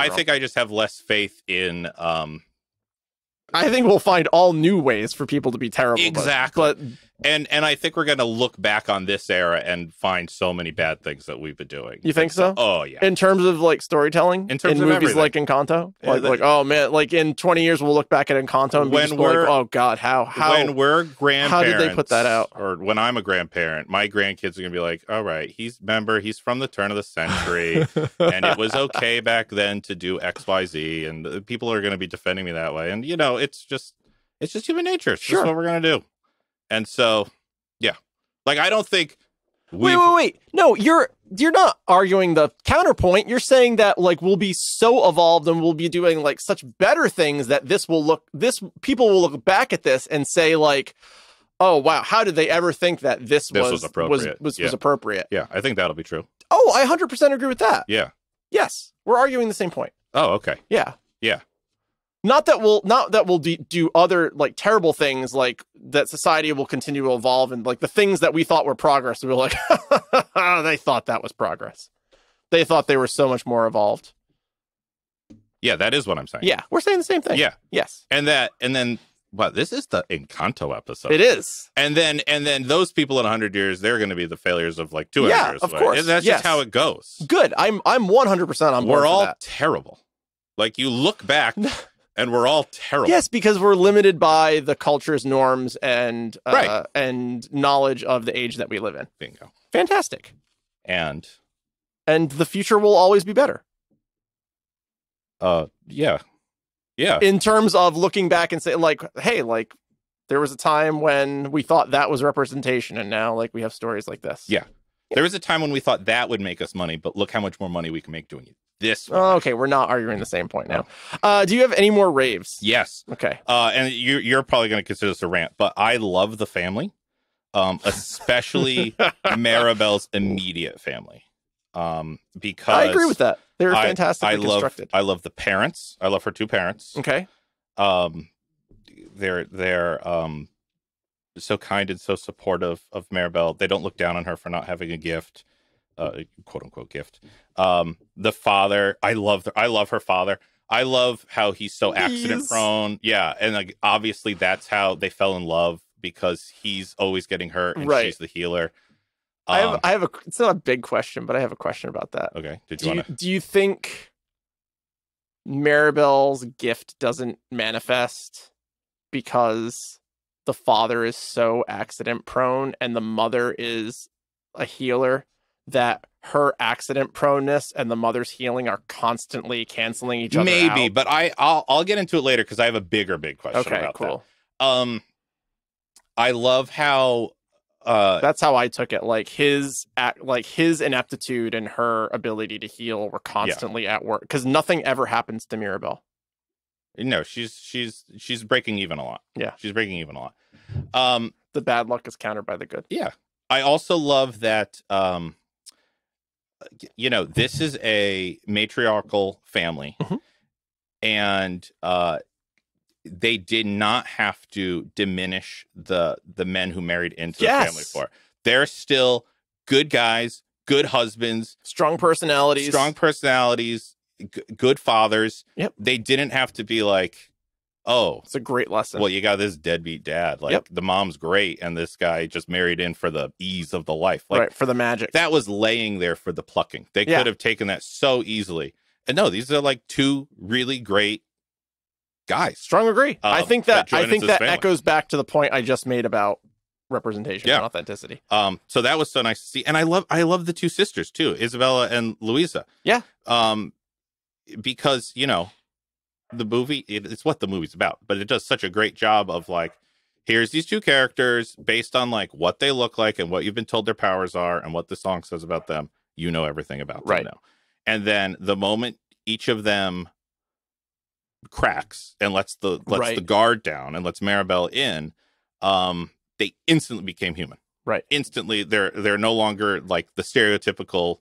think I just have less faith in, I think we'll find all new ways for people to be terrible. Exactly. But and I think we're going to look back on this era and find so many bad things that we've been doing. You think so? Oh, yeah. In terms of, like, storytelling? In terms of movies everything. Like Encanto? Like, oh, man, like, in 20 years, we'll look back at Encanto and be like, oh, God, how? When we're grandparents. How did they put that out? Or when I'm a grandparent, my grandkids are going to be like, all right, he's from the turn of the century, and it was okay back then to do X, Y, Z, and people are going to be defending me that way. And, you know, it's just human nature. It's just what we're going to do. And so, yeah. Like, I don't think... Wait. No, you're not arguing the counterpoint. You're saying that, like, we'll be so evolved and we'll be doing, like, such better things that people will look back at this and say, like, oh, wow, how did they ever think that this was appropriate? Was appropriate. Yeah, I think that'll be true. Oh, I 100% agree with that. Yeah. Yes, we're arguing the same point. Oh, okay. Yeah. Yeah. Not that we'll do other like terrible things, like that society will continue to evolve, and like the things that we thought were progress, we were like, they thought that was progress. They thought they were so much more evolved. Yeah, that is what I'm saying. Yeah, we're saying the same thing. Yeah. Yes. And then, well, this is the Encanto episode. It is. And then those people in 100 years, they're going to be the failures of like 200 years. Yeah, of course. And that's just how it goes. Good. I'm 100% on board. We're all that. terrible. Like you look back and we're all terrible. Yes, because we're limited by the culture's norms and and knowledge of the age that we live in. Bingo. Fantastic. And the future will always be better. Yeah. In terms of looking back and say, like, hey, like, there was a time when we thought that was representation, and now, like, we have stories like this. Yeah. There was a time when we thought that would make us money, but look how much more money we can make doing it. This one. Oh, okay, we're not arguing the same point now. Do you have any more raves? Yes. Okay. And you're probably going to consider this a rant, but I love the family, especially Maribel's immediate family. Because I agree with that. They're fantastically constructed. I love the parents. I love her two parents. Okay. They're so kind and so supportive of Maribel. They don't look down on her for not having a gift, quote unquote gift. The father, I love her father. I love how he's so accident prone. Yeah, and like obviously that's how they fell in love, because he's always getting hurt and she's the healer. I have a. It's not a big question, but I have a question about that. Okay. Do you think Maribel's gift doesn't manifest because the father is so accident prone and the mother is a healer, that her accident proneness and the mother's healing are constantly canceling each other Maybe, out? but I'll get into it later because I have a big question about cool. that. I love how that's how I took it. Like his ineptitude and her ability to heal were constantly at work, because nothing ever happens to Mirabel. No, she's breaking even a lot. Yeah, she's breaking even a lot. The bad luck is countered by the good. Yeah, I also love that. This is a matriarchal family, and they did not have to diminish the men who married into the family for. They're still good guys, good husbands, strong personalities, good fathers. Yep. They didn't have to be like, oh, it's a great lesson. Well, you got this deadbeat dad. Like the mom's great, and this guy just married in for the ease of the life. Like, for the magic. That was laying there for the plucking. They could have taken that so easily. And no, these are like two really great guys. Strong agree. I think that echoes back to the point I just made about representation and authenticity. So that was so nice to see. And I love the two sisters too, Isabella and Louisa. Yeah. Because, the movie, it's what the movie's about, but it does such a great job of like, here's these two characters based on like what they look like and what you've been told their powers are and what the song says about them. You know everything about them now. And then the moment each of them cracks and lets the guard down and lets Maribel in, they instantly became human. Right. Instantly, they're no longer like the stereotypical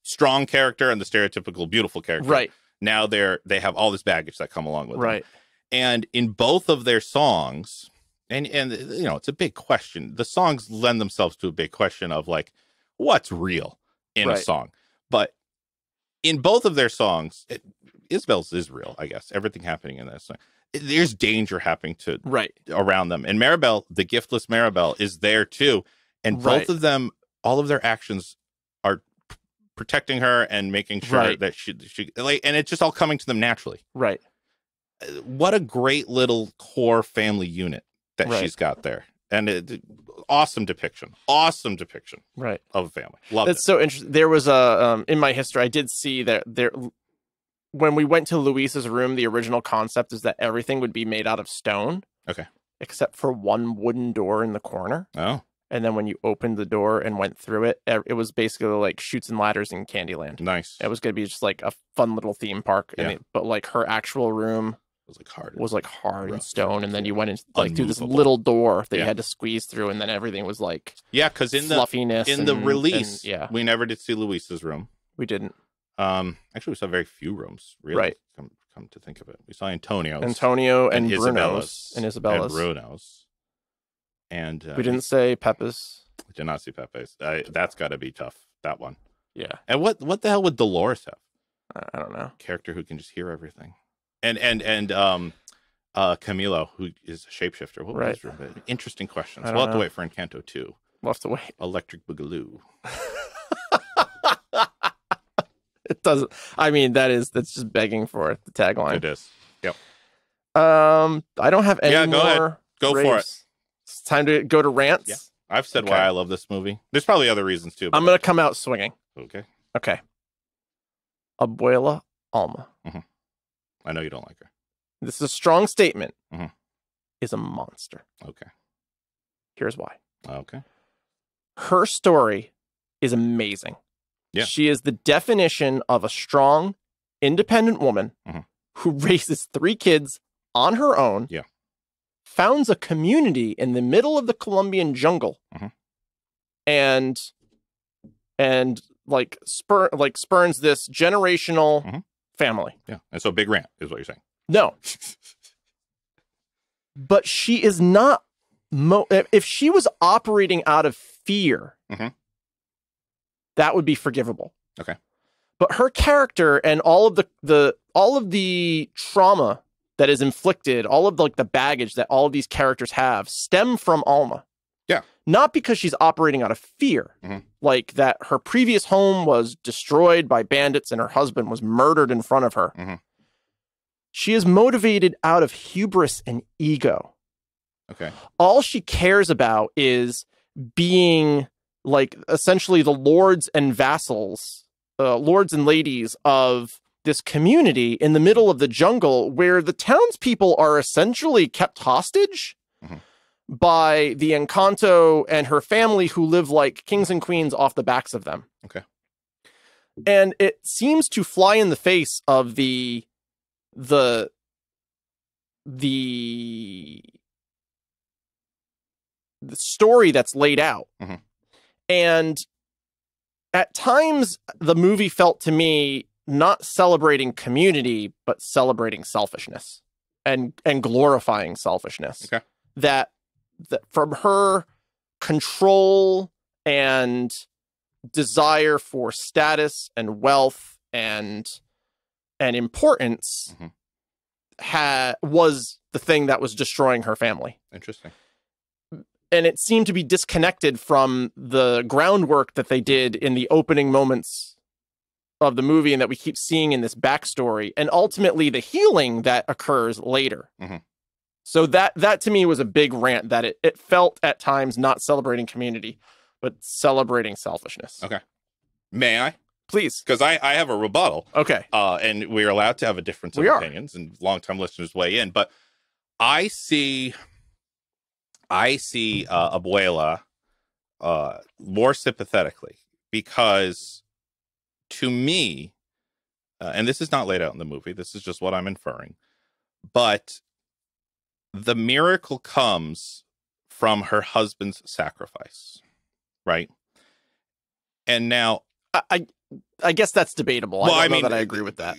strong character and the stereotypical beautiful character. Right. Now they have all this baggage that come along with them. Right. And in both of their songs, and it's a big question. The songs lend themselves to a big question of like, what's real in a song? But in both of their songs, Isabel's is real, I guess. Everything happening in this song. There's danger happening around them. And Maribel, the giftless Maribel, is there too. And both of them, all of their actions are protecting her and making sure that she like, and it's just all coming to them naturally. Right. What a great little core family unit that she's got there. And awesome depiction of a family. Love it. That's so interesting. There was a in my history, I did see that there, when we went to Luisa's room, the original concept is that everything would be made out of stone. Okay. Except for one wooden door in the corner. Oh. And then when you opened the door and went through it, it was basically like Chutes and Ladders in Candyland. Nice. It was going to be just like a fun little theme park. Yeah. But like her actual room was like hard and stone. And then you went in like through this little door that you had to squeeze through. And then everything was like because in fluffiness. the release, we never did see Luisa's room. We didn't. Actually, we saw very few rooms, really. Right. Come to think of it. We saw Antonio and Bruno's. And Isabella's. And Bruno's. And we didn't say Pepe's. We did not see Pepe's. That's got to be tough, that one. Yeah. And what the hell would Dolores have? I don't know. Character who can just hear everything. And Camilo, who is a shapeshifter. What was his interesting questions. We'll have to wait for Encanto 2. We'll have to wait. Electric Boogaloo. It doesn't. I mean, that's just begging for it. The tagline. It is. Yep. I don't have any more. Go ahead. Go for it. It's time to go to rants. Yeah. I've said why I love this movie. There's probably other reasons too. I'm gonna come out swinging. Okay. Abuela Alma. Mm-hmm. I know you don't like her. This is a strong statement. Mm-hmm. Is a monster. Okay. Here's why. Okay. Her story is amazing. Yeah. She is the definition of a strong, independent woman who raises 3 kids on her own. Yeah. Founds a community in the middle of the Colombian jungle. And spurns this generational family. Yeah. And so big rant is what you're saying. No. But she is not if she was operating out of fear, that would be forgivable. Okay. But her character and all of the trauma that is inflicted, all of the baggage that all of these characters have stem from Alma. Yeah. Not because she's operating out of fear, like that her previous home was destroyed by bandits and her husband was murdered in front of her. She is motivated out of hubris and ego. Okay. All she cares about is being essentially the lords and vassals, lords and ladies of this community in the middle of the jungle where the townspeople are essentially kept hostage by the Encanto and her family who live like kings and queens off the backs of them. Okay. And it seems to fly in the face of the story that's laid out. And at times the movie felt to me not celebrating community, but celebrating selfishness and glorifying selfishness. Okay. That from her control and desire for status and wealth and importance was the thing that was destroying her family. Interesting. And it seemed to be disconnected from the groundwork that they did in the opening moments of the movie and that we keep seeing in this backstory, and ultimately the healing that occurs later. So that to me was a big rant, that it felt at times not celebrating community, but celebrating selfishness. Okay. May I? Please. Because I have a rebuttal. Okay. And we're allowed to have a difference of opinions, and longtime listeners weigh in. But I see Abuela more sympathetically, because to me, and this is not laid out in the movie, this is just what I'm inferring, but the miracle comes from her husband's sacrifice, right? And now I guess that's debatable. Well, I don't know that I agree with that.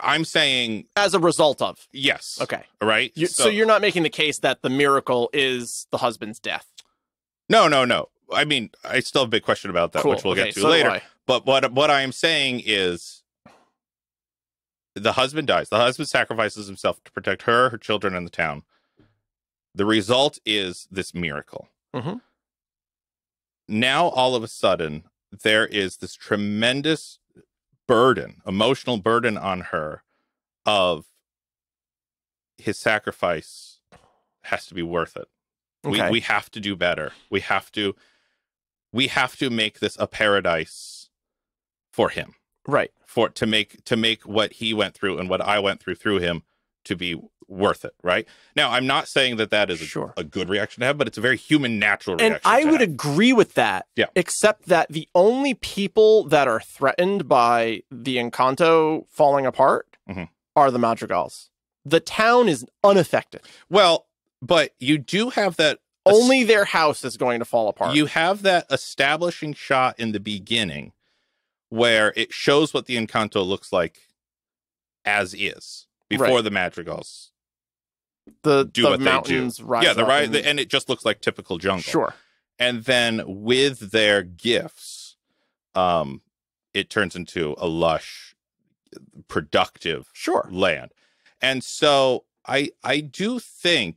I'm saying as a result of. Yes. Okay. Right? So you're not making the case that the miracle is the husband's death? No. I mean, I still have a big question about that, which we'll get to later. But what I am saying is the husband dies. The husband sacrifices himself to protect her, her children, and the town. The result is this miracle. Now, all of a sudden, there is this tremendous burden, emotional burden on her of his sacrifice has to be worth it. Okay. We have to do better. We have to make this a paradise for him. Right. To make what he went through and what I went through him to be worth it, right? Now, I'm not saying that is a good reaction to have, but it's a very human, natural reaction. And I would agree with that, except that the only people that are threatened by the Encanto falling apart are the Madrigals. The town is unaffected. Well, but you do have that... Only their house is going to fall apart. You have that establishing shot in the beginning where it shows what the Encanto looks like as is before the madrigals do what they do. And it just looks like typical jungle. Sure. And then with their gifts, it turns into a lush, productive land. And so I do think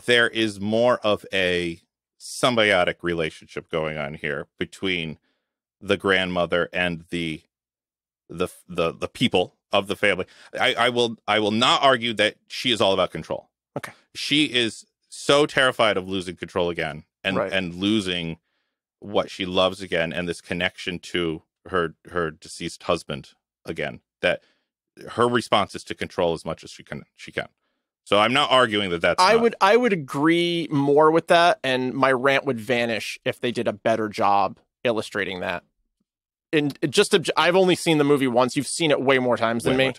there is more of a symbiotic relationship going on here between the grandmother and the people of the family. I will not argue that she is all about control. Okay. She is so terrified of losing control again and losing what she loves again, and this connection to her deceased husband again, that her response is to control as much as she can. So I'm not arguing that that's I would agree more with that, and my rant would vanish if they did a better job illustrating that. And I've only seen the movie once. You've seen it way more times than me.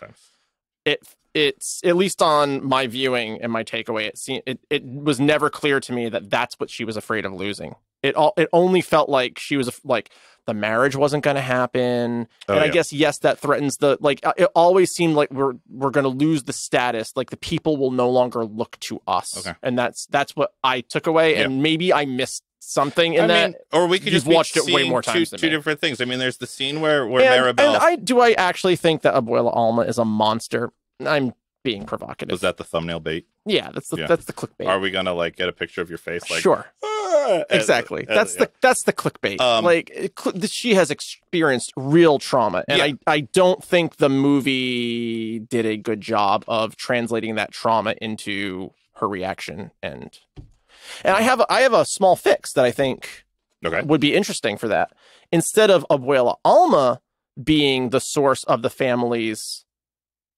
It's at least on my viewing and my takeaway. It was never clear to me that that's what she was afraid of losing. It only felt like she was like the marriage wasn't going to happen, and I guess that threatens it always seemed like we're going to lose the status, like the people will no longer look to us, and that's what I took away, and maybe I missed something in that, or we could just watched it way more times. Two different things. I mean, there's the scene where Maribel. And I actually think that Abuela Alma is a monster. I'm being provocative. Was that the thumbnell bait? Yeah, that's the clickbait. Are we gonna get a picture of your face? Sure. Exactly. That's the clickbait. She has experienced real trauma, and I don't think the movie did a good job of translating that trauma into her reaction. And I have a small fix that I think would be interesting for that. Instead of Abuela Alma being the source of the family's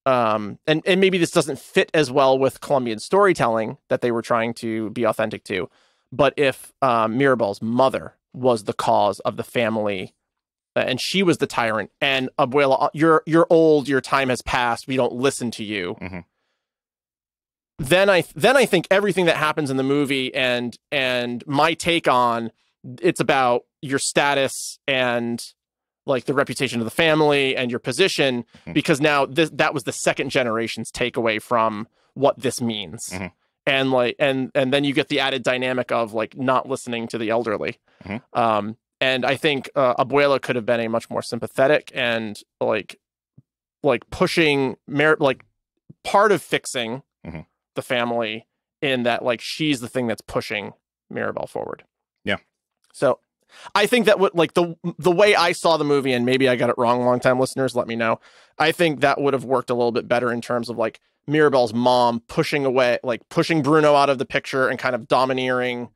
and maybe this doesn't fit as well with Colombian storytelling that they were trying to be authentic to, but if Mirabel's mother was the cause of the family and she was the tyrant, and Abuela, you're old, your time has passed, we don't listen to you. Mm-hmm. Then I think everything that happens in the movie and my take on it's about your status and like the reputation of the family and your position, because now that was the second generation's takeaway from what this means. Mm-hmm. And then you get the added dynamic of like not listening to the elderly. Mm-hmm. And I think Abuela could have been a much more sympathetic and like pushing part of fixing the family in that, like, she's the thing that's pushing Mirabel forward. Yeah. So I think that the way I saw the movie, and maybe I got it wrong, long-time listeners, let me know. I think that would have worked a little bit better in terms of like Mirabel's mom pushing Bruno out of the picture and kind of domineering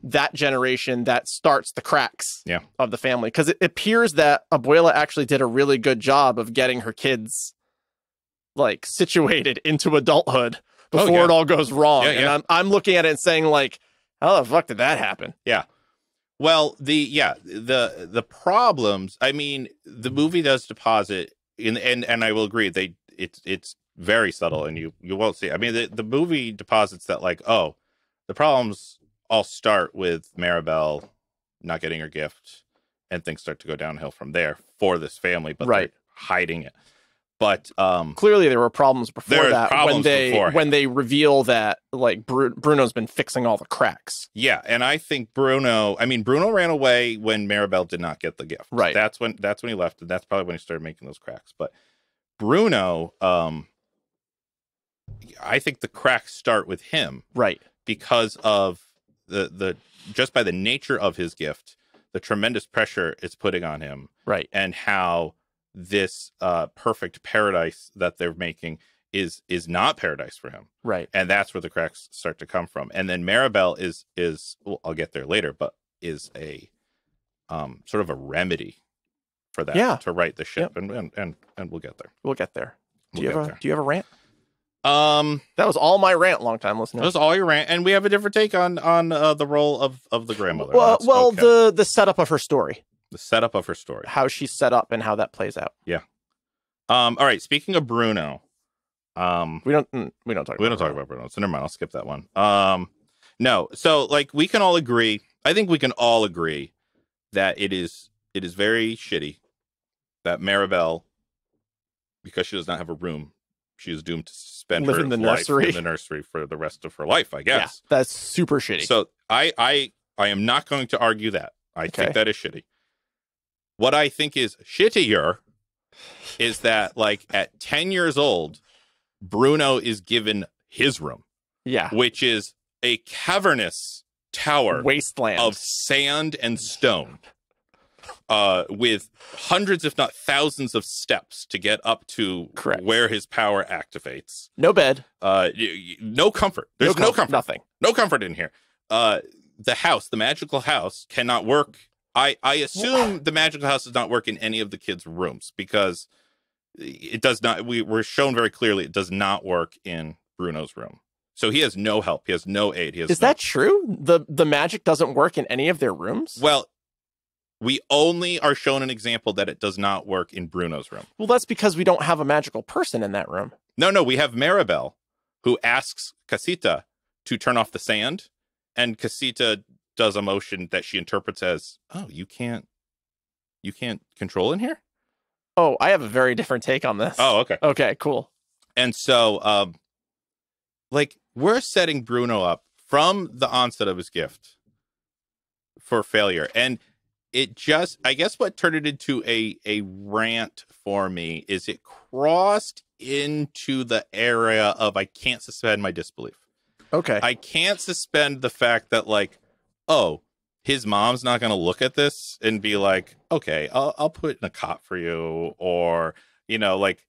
that generation that starts the cracks of the family. Because it appears that Abuela actually did a really good job of getting her kids like situated into adulthood before it all goes wrong. And I'm looking at it and saying like, how the fuck did that happen? Yeah. Well, the problems, I mean, the movie does deposit and I will agree, it's very subtle and you won't see. I mean, the movie deposits that like, oh, the problems all start with Maribel not getting her gift and things start to go downhill from there for this family, but they're hiding it. But clearly there were problems before that when they reveal that like Bruno's been fixing all the cracks. Yeah, and I think Bruno ran away when Maribel did not get the gift. Right. That's when he left, and that's probably when he started making those cracks. But Bruno, I think the cracks start with him. Right. Because of the just by the nature of his gift, the tremendous pressure it's putting on him. Right. And how this perfect paradise that they're making is not paradise for him. Right. And that's where the cracks start to come from. And then Maribel is well, I'll get there later, but is a sort of a remedy for that to right the ship. And we'll get there. We'll get there. Do you have a rant? That was all my rant, long time listener. That was all your rant, and we have a different take on the role of the grandmother. Well, the setup of her story. The setup of her story. How she's set up and how that plays out. Yeah. All right. Speaking of Bruno, we don't talk about Bruno. So never mind. I'll skip that one. No. So like we can all agree. I think we can all agree that it is very shitty that Maribel, because she does not have a room, she is doomed to spend Live her in the life nursery. in the nursery for the rest of her life, I guess. Yeah, that's super shitty. So I am not going to argue that. I think that is shitty. What I think is shittier is that, like, at 10 years old, Bruno is given his room. Yeah. Which is a cavernous tower wasteland of sand and stone, with hundreds, if not thousands, of steps to get up to where his power activates. No bed. No comfort. There's no comfort. Nothing. No comfort in here. The house, the magical house, cannot work. I assume the magical house does not work in any of the kids' rooms, because it does not. We're shown very clearly it does not work in Bruno's room. So he has no help. He has no aid. Is that true? The magic doesn't work in any of their rooms? Well, we only are shown an example that it does not work in Bruno's room. Well, that's because we don't have a magical person in that room. No, we have Maribel, who asks Casita to turn off the sand, and Casita does a motion that she interprets as, "Oh, you can't control in here?" Oh, I have a very different take on this. Oh, okay. Okay, cool. And so, like, we're setting Bruno up from the onset of his gift for failure. And it just, I guess what turned it into a rant for me is it crossed into the area of, I can't suspend my disbelief. Okay. I can't suspend the fact that, like, oh, his mom's not going to look at this and be like, okay, I'll put in a cot for you. Or, you know, like,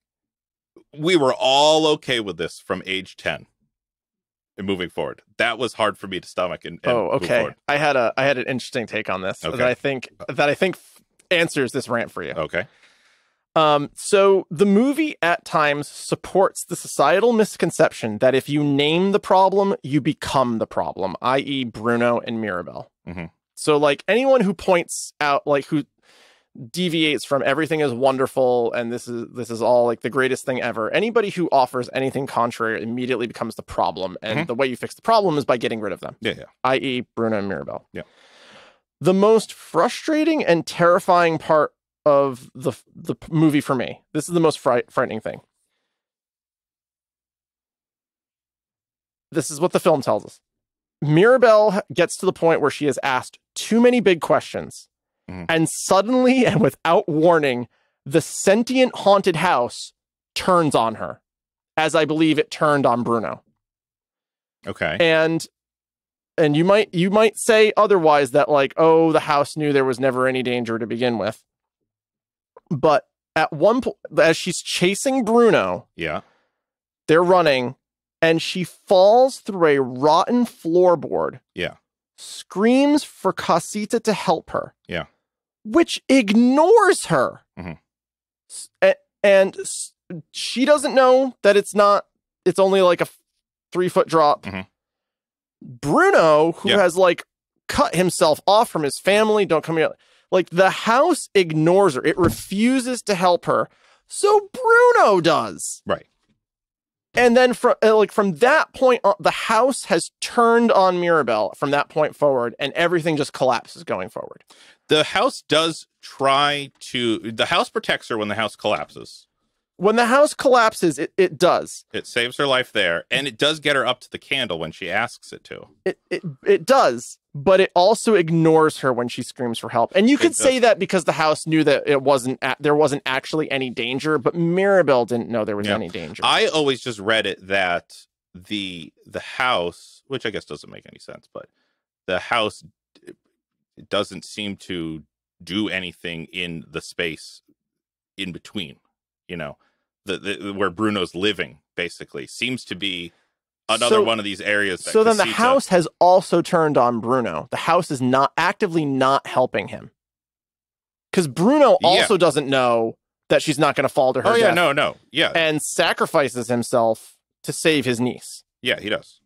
we were all okay with this from age 10. And moving forward, that was hard for me to stomach. And okay. Move forward. I had an interesting take on this that I think answers this rant for you. Okay. So the movie at times supports the societal misconception that if you name the problem, you become the problem, i.e., Bruno and Mirabel. Mm-hmm. So, like, anyone who points out, like, who deviates from everything is wonderful and this is all like the greatest thing ever, anybody who offers anything contrary immediately becomes the problem, and the way you fix the problem is by getting rid of them, i.e. Bruno and Mirabel. The most frustrating and terrifying part of the movie for me, this is the most frightening thing, this is what the film tells us. Mirabel gets to the point where she has asked too many big questions. And suddenly and without warning, the sentient haunted house turns on her, as I believe it turned on Bruno. Okay. And you might say otherwise, that, like, oh, the house knew there was never any danger to begin with. But at one point, as she's chasing Bruno, they're running, and she falls through a rotten floorboard. Screams for Casita to help her. Which ignores her. And she doesn't know that it's only like a 3-foot drop. Bruno, who has, like, cut himself off from his family, don't come here. Like, the house ignores her. It refuses to help her. So Bruno does. Right. And then from that point on, the house has turned on Mirabel from that point forward, and everything just collapses going forward. The house does the house protects her when the house collapses. When the house collapses, it does. It saves her life there, and it does get her up to the candle when she asks it to. It does, but it also ignores her when she screams for help. And you could say that because the house knew that there wasn't actually any danger, but Mirabel didn't know there was any danger. I always just read it that the house, which I guess doesn't make any sense, but the house doesn't seem to do anything in the space in between, you know, where Bruno's living, basically seems to be another one of these areas. So then the house has also turned on Bruno. The house is not actively not helping him, because Bruno also doesn't know that she's not going to fall to her death. No. And sacrifices himself to save his niece. Yeah, he does.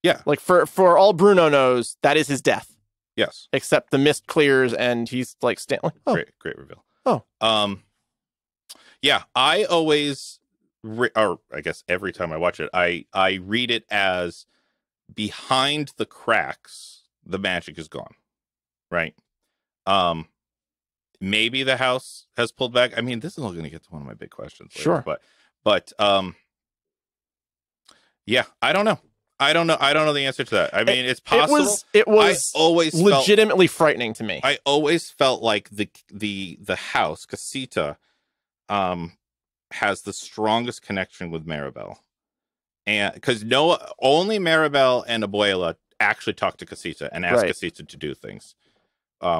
Yeah. Like, for all Bruno knows, that is his death. Yes. Except the mist clears and he's like, great reveal. Oh. Yeah, I always, or I guess every time I watch it, I read it as behind the cracks, the magic is gone. Right. maybe the house has pulled back. I mean, this is all going to get to one of my big questions later, sure, but yeah, I don't know. I don't know the answer to that. I mean, it's possible. It was I always legitimately frightening to me. I always felt like the house, Casita, has the strongest connection with Maribel. And because only Maribel and Abuela actually talk to Casita and ask Casita to do things,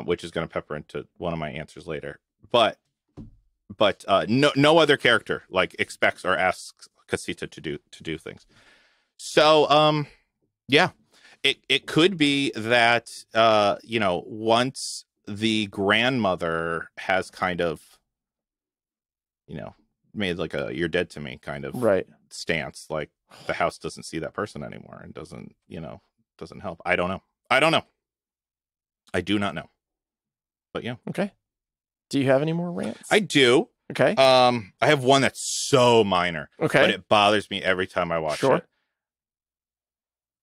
which is going to pepper into one of my answers later. But no other character like expects or asks Casita to do things. So yeah, it could be that once the grandmother has kind of made like a "you're dead to me" kind of stance, like the house doesn't see that person anymore and doesn't help. I don't know. I do not know. But yeah. Okay. Do you have any more rants? I do. Okay. I have one that's so minor. Okay. But it bothers me every time I watch it.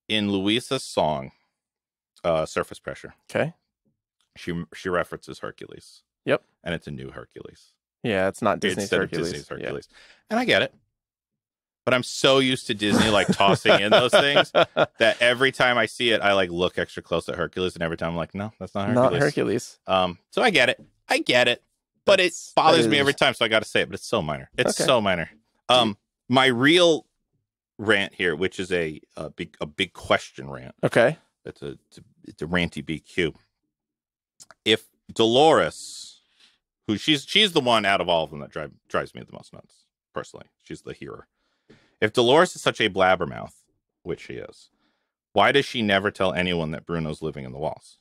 In Luisa's song, Surface Pressure. Okay. She references Hercules. Yep. And it's a new Hercules. Yeah, it's not Disney's Hercules. Disney's Hercules. Yeah. And I get it. But I'm so used to Disney like tossing in those things that every time I see it, I like look extra close at Hercules, and every time I'm like, no, that's not Hercules. Not Hercules. So I get it. But it bothers me every time, so I got to say it. But it's so minor. It's so minor. My real rant here, which is a big question rant. Okay. It's a ranty BQ. If Dolores, who she's the one out of all of them that drives me the most nuts, personally. She's the hero. If Dolores is such a blabbermouth, which she is, why does she never tell anyone that Bruno's living in the walls?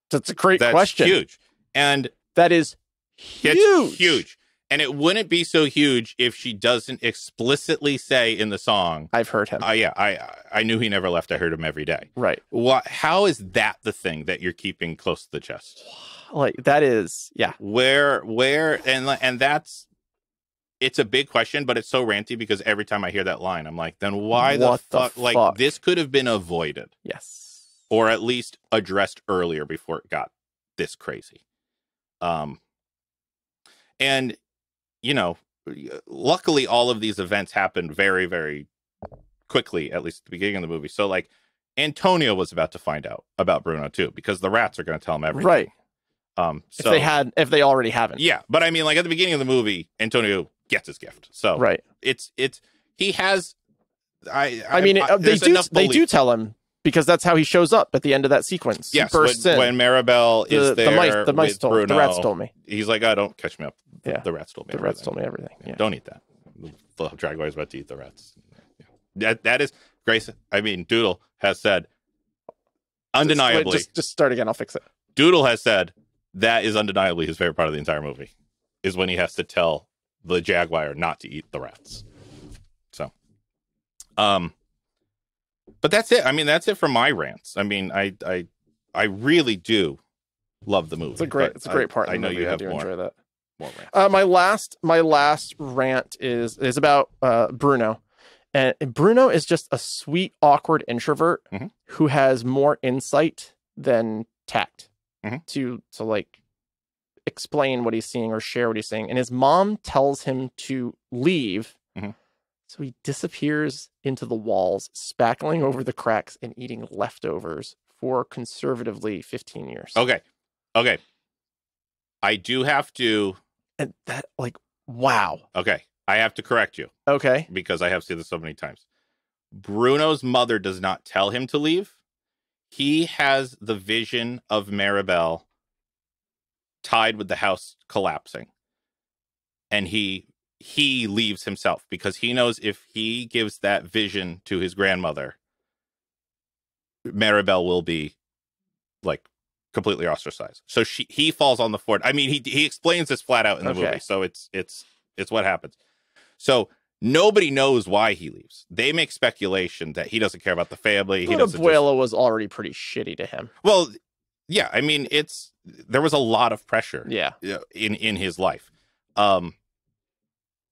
That's a great question. Huge. And that is huge. It's huge. And it wouldn't be so huge if she doesn't explicitly say in the song, I've heard him. I knew he never left. I heard him every day. Right. How is that the thing that you're keeping close to the chest? Like that is, yeah. Where and that's, it's a big question, but it's so ranty because every time I hear that line, I'm like, then why the fuck? Like, this could have been avoided. Yes. Or at least addressed earlier before it got this crazy. And, luckily all of these events happened very, very quickly, at least at the beginning of the movie. So, like, Antonio was about to find out about Bruno, too, because the rats are going to tell him everything. Right. So, if they already haven't. Yeah. But I mean, like, at the beginning of the movie, Antonio gets his gift. So he has, they do tell him because that's how he shows up at the end of that sequence. Yes. When Maribel is there, the mice told, Bruno, the rats told me. He's like, oh, don't catch me up. Yeah. The rats told me. The rats told me everything. Yeah. Don't eat that. The Jaguar is about to eat the rats. Yeah. That is Grace. I mean, Doodle has said undeniably. Just start again. I'll fix it. Doodle has said that is undeniably his favorite part of the entire movie is when he has to tell the Jaguar not to eat the rats. So, but that's it. I mean, that's it for my rants. I mean, I really do love the movie. It's a great part. I know you have more. Enjoy that. More rants. My last rant is about Bruno, and Bruno is just a sweet, awkward introvert who has more insight than tact to like explain what he's seeing or share what he's seeing. And his mom tells him to leave. So he disappears into the walls, spackling over the cracks and eating leftovers for conservatively 15 years. Okay. I do have to. And that, like, wow. Okay. I have to correct you. Okay. Because I have seen this so many times. Bruno's mother does not tell him to leave. He has the vision of Maribel tied with the house collapsing. And he leaves himself because he knows if he gives that vision to his grandmother, Maribel will be like completely ostracized. So he falls on the fort. I mean, he explains this flat out in the movie. So it's what happens. So nobody knows why he leaves. They make speculation that he doesn't care about the family. But Abuela was already pretty shitty to him. Well, yeah. I mean, there was a lot of pressure. Yeah. In his life.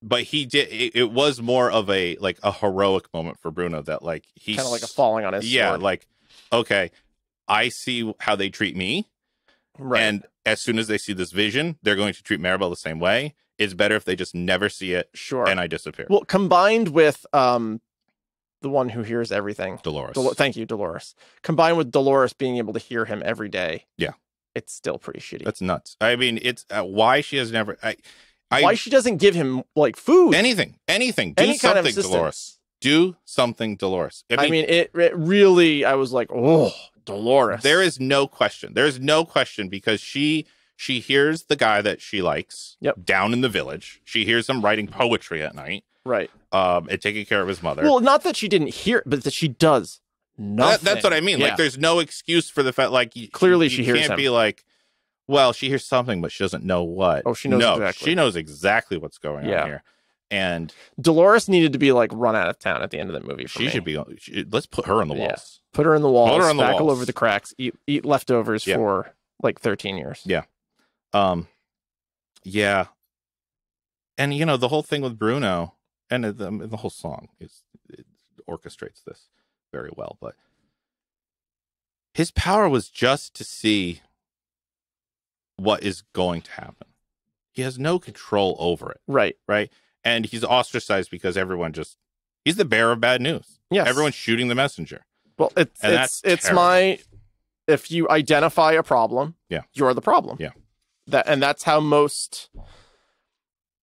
But he did. It was more of a heroic moment for Bruno that like he's kind of like a falling on his sword. Like, okay, I see how they treat me, right? as soon as they see this vision, they're going to treat Maribel the same way. It's better if they just never see it. Sure. And I disappear. Well, combined with the one who hears everything. Dolores. Thank you, Dolores. Combined with Dolores being able to hear him every day. Yeah. It's still pretty shitty. That's nuts. I mean, it's why she has never... why she doesn't give him, like, food. Anything. Do Any something, kind of Dolores. Do something, Dolores. I mean, it really... I was like, oh, Dolores. There is no question. There's no question because she hears the guy that she likes down in the village. She hears him writing poetry at night. Right. And taking care of his mother. Well, not that she didn't hear it, but that she does nothing. That's what I mean. Yeah. Like, there's no excuse for the fact, like... Clearly she hears him. You can't be like, well, she hears something, but she doesn't know what. Oh, she knows exactly. She knows exactly what's going on here. And Dolores needed to be, like, run out of town at the end of the movie for me. Should be... let's put her on the walls. Yeah. Put her in the walls. Put her on the spackle walls. over the cracks. Eat leftovers for, like, 13 years. Yeah. Yeah. And, you know, the whole thing with Bruno... And the whole song it orchestrates this very well. But his power was just to see what is going to happen. He has no control over it. Right. Right. And he's ostracized because everyone he's the bearer of bad news. Yes. Everyone's shooting the messenger. Well, it's if you identify a problem, you're the problem. Yeah. That's how most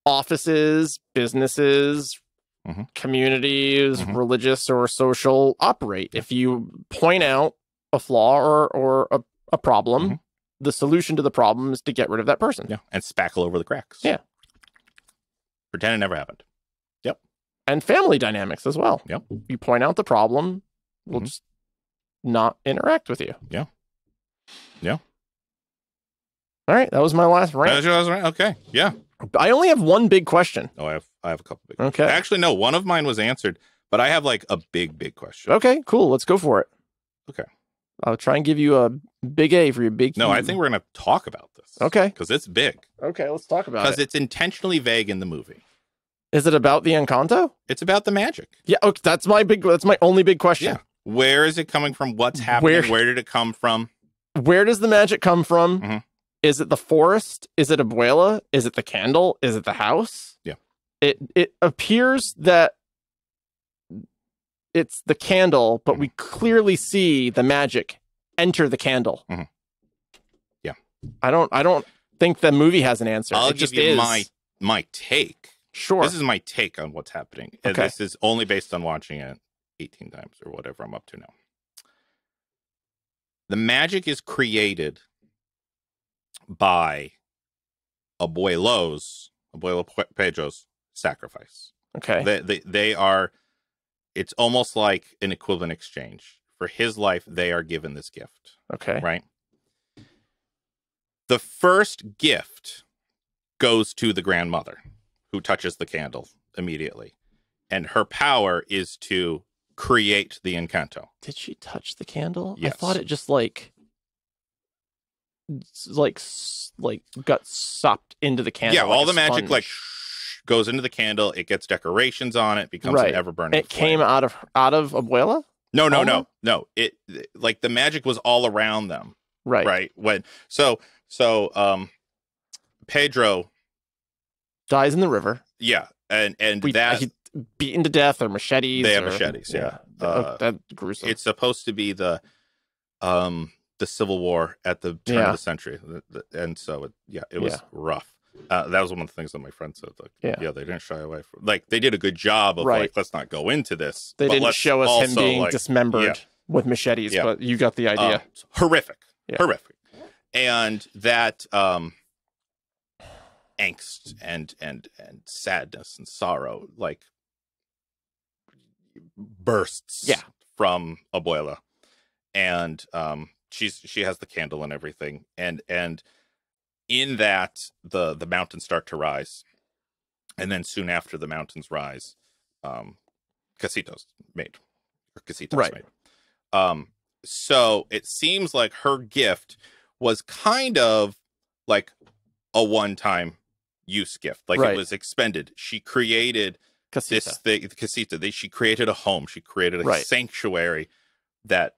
offices, businesses, communities, religious or social operate. If you point out a flaw or a problem, the solution to the problem is to get rid of that person. Yeah. And spackle over the cracks. Yeah. Pretend it never happened. Yep. And family dynamics as well. Yep. You point out the problem, we'll just not interact with you. Yeah. Yeah. All right. That was my last rant. That was your last rant? Okay. Yeah. I only have one big question. Oh, I have a couple big questions. Okay. Actually, no, one of mine was answered, but I have like a big question. Okay, cool. Let's go for it. Okay. I'll try and give you a big A for your big No, I think we're going to talk about this. Okay. Because it's big. Okay, let's talk about it. Because it's intentionally vague in the movie. Is it about the Encanto? It's about the magic. Yeah, okay, that's my only big question. Yeah. Where is it coming from? What's happening? Where did it come from? Where does the magic come from? Is it the forest? Is it Abuela? Is it the candle? Is it the house? Yeah. It appears that it's the candle, but we clearly see the magic enter the candle. Yeah. I don't think the movie has an answer. I'll it give just you is. my take. Sure. This is my take on what's happening. And this is only based on watching it 18 times or whatever I'm up to now. The magic is created by Abuelo Pedro's sacrifice. Okay. They are, it's almost like an equivalent exchange. For his life, they are given this gift. Okay. Right? The first gift goes to the grandmother, who touches the candle immediately. And her power is to create the Encanto. Did she touch the candle? Yes. I thought it just like got sopped into the candle. Yeah, all the magic goes into the candle. It gets decorations on it. Becomes an ever burning. It came out of Abuela. No. It like the magic was all around them. Right. When Pedro dies in the river. Yeah, and he's beaten to death or machetes. They have machetes. Yeah. That's gruesome. It's supposed to be the Civil War at the turn of the century, and so it was rough. That was one of the things that my friend said. Like, they didn't shy away from. Like, they did a good job of like, let's not go into this. They didn't show us him being dismembered with machetes, but you got the idea. Horrific, and that angst and sadness and sorrow like bursts from Abuela, and she has the candle and everything, and in that the mountains start to rise, and then soon after the mountains rise, Casitos made. So it seems like her gift was kind of like a one-time use gift, like it was expended. She created this thing, Casita. She created a home. She created a sanctuary that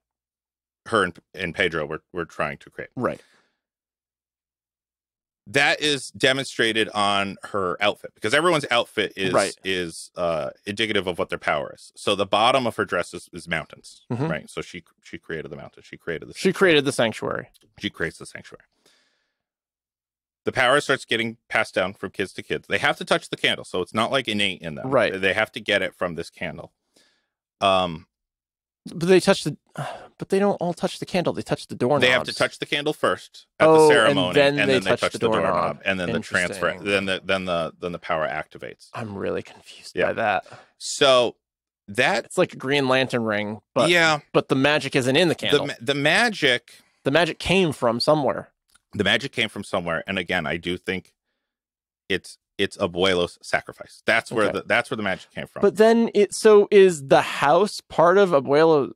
her and Pedro were trying to create. Right. That is demonstrated on her outfit, because everyone's outfit is indicative of what their power is. So the bottom of her dress is mountains, right? So she created the mountains. She created the sanctuary. She created the sanctuary. She creates the sanctuary. The power starts getting passed down from kids to kids. They have to touch the candle, so it's not like innate in them. Right. They have to get it from this candle. But they don't all touch the candle. They touch the doorknob. They have to touch the candle first at the ceremony, and then they touch touch the doorknob, and then the transfer, then the power activates. I'm really confused by that. So it's like a Green Lantern ring, but but the magic isn't in the candle. The magic came from somewhere. The magic came from somewhere, and again, I do think it's Abuelo's sacrifice. That's where the magic came from. But then is the house part of Abuela's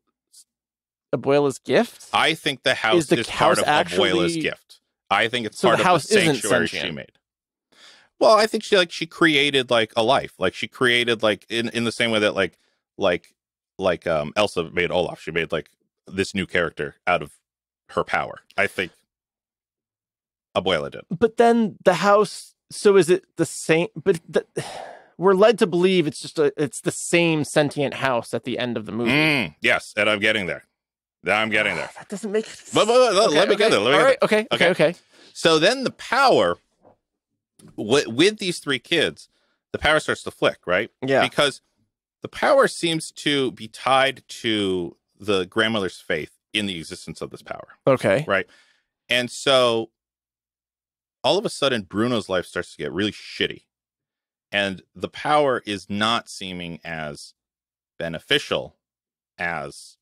gift? I think the house is part of Abuela's gift. I think it's part of the sanctuary she made. Well, I think she created like a life. Like she created like in the same way that like Elsa made Olaf. She made like this new character out of her power. I think Abuela did. But then the house. So is it the same? But we're led to believe it's the same sentient house at the end of the movie. Yes, and I'm getting there. That doesn't make sense. Let me get there. Okay. So then the power, with these three kids, the power starts to flick, right? Yeah. Because the power seems to be tied to the grandmother's faith in the existence of this power. Okay. Right. And so all of a sudden, Bruno's life starts to get really shitty. And the power is not seeming as beneficial as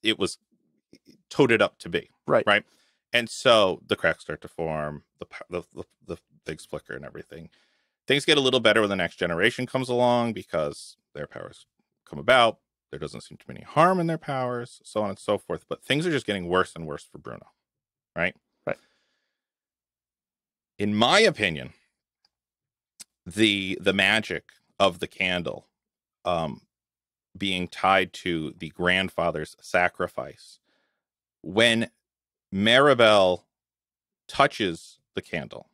it was toted up to be. Right. And so the cracks start to form, the things flicker and everything. Things get a little better when the next generation comes along because their powers come about. There doesn't seem to be any harm in their powers, so on and so forth. But things are just getting worse and worse for Bruno. Right. In my opinion, the magic of the candle being tied to the grandfather's sacrifice, when Maribel touches the candle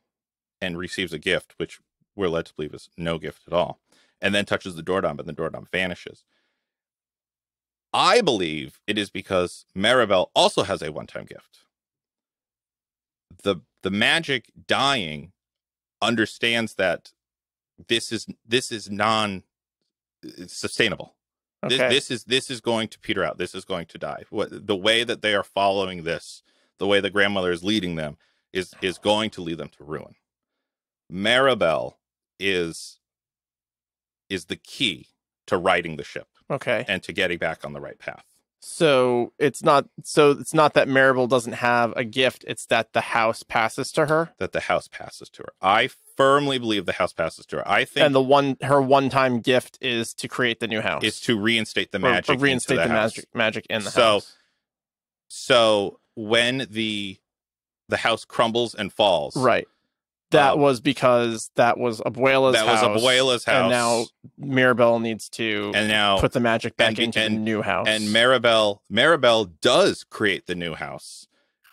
and receives a gift, which we're led to believe is no gift at all, and then touches the doorknob and the doorknob vanishes, I believe it is because Maribel also has a one-time gift. The magic dying understands that this is non-sustainable. Okay. This is going to peter out. This is going to die. The way that they are following this, the way the grandmother is leading them, is going to lead them to ruin. Maribel is the key to righting the ship. Okay. And to getting back on the right path. So it's not that Maribel doesn't have a gift, it's that the house passes to her? That the house passes to her. I firmly believe the house passes to her. I think her one-time gift is to create the new house. Is to reinstate the magic. Or reinstate the magic in the house. So when the house crumbles and falls. Right. That was because that was Abuela's house. That was Abuela's house. And now Maribel needs to put the magic back into the new house. And Maribel does create the new house.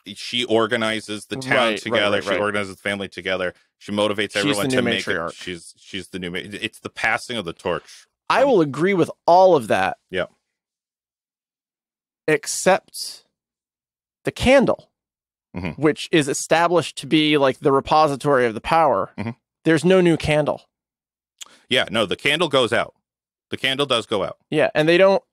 She organizes the town together. Right. She organizes the family together. She motivates everyone to make matriarch. it. She's the new matriarch. It's the passing of the torch. I will agree with all of that. Yeah. Except the candle. Mm-hmm. Which is established to be like the repository of the power. Mm-hmm. There's no new candle. Yeah, no, the candle goes out. The candle does go out. Yeah, and they don't,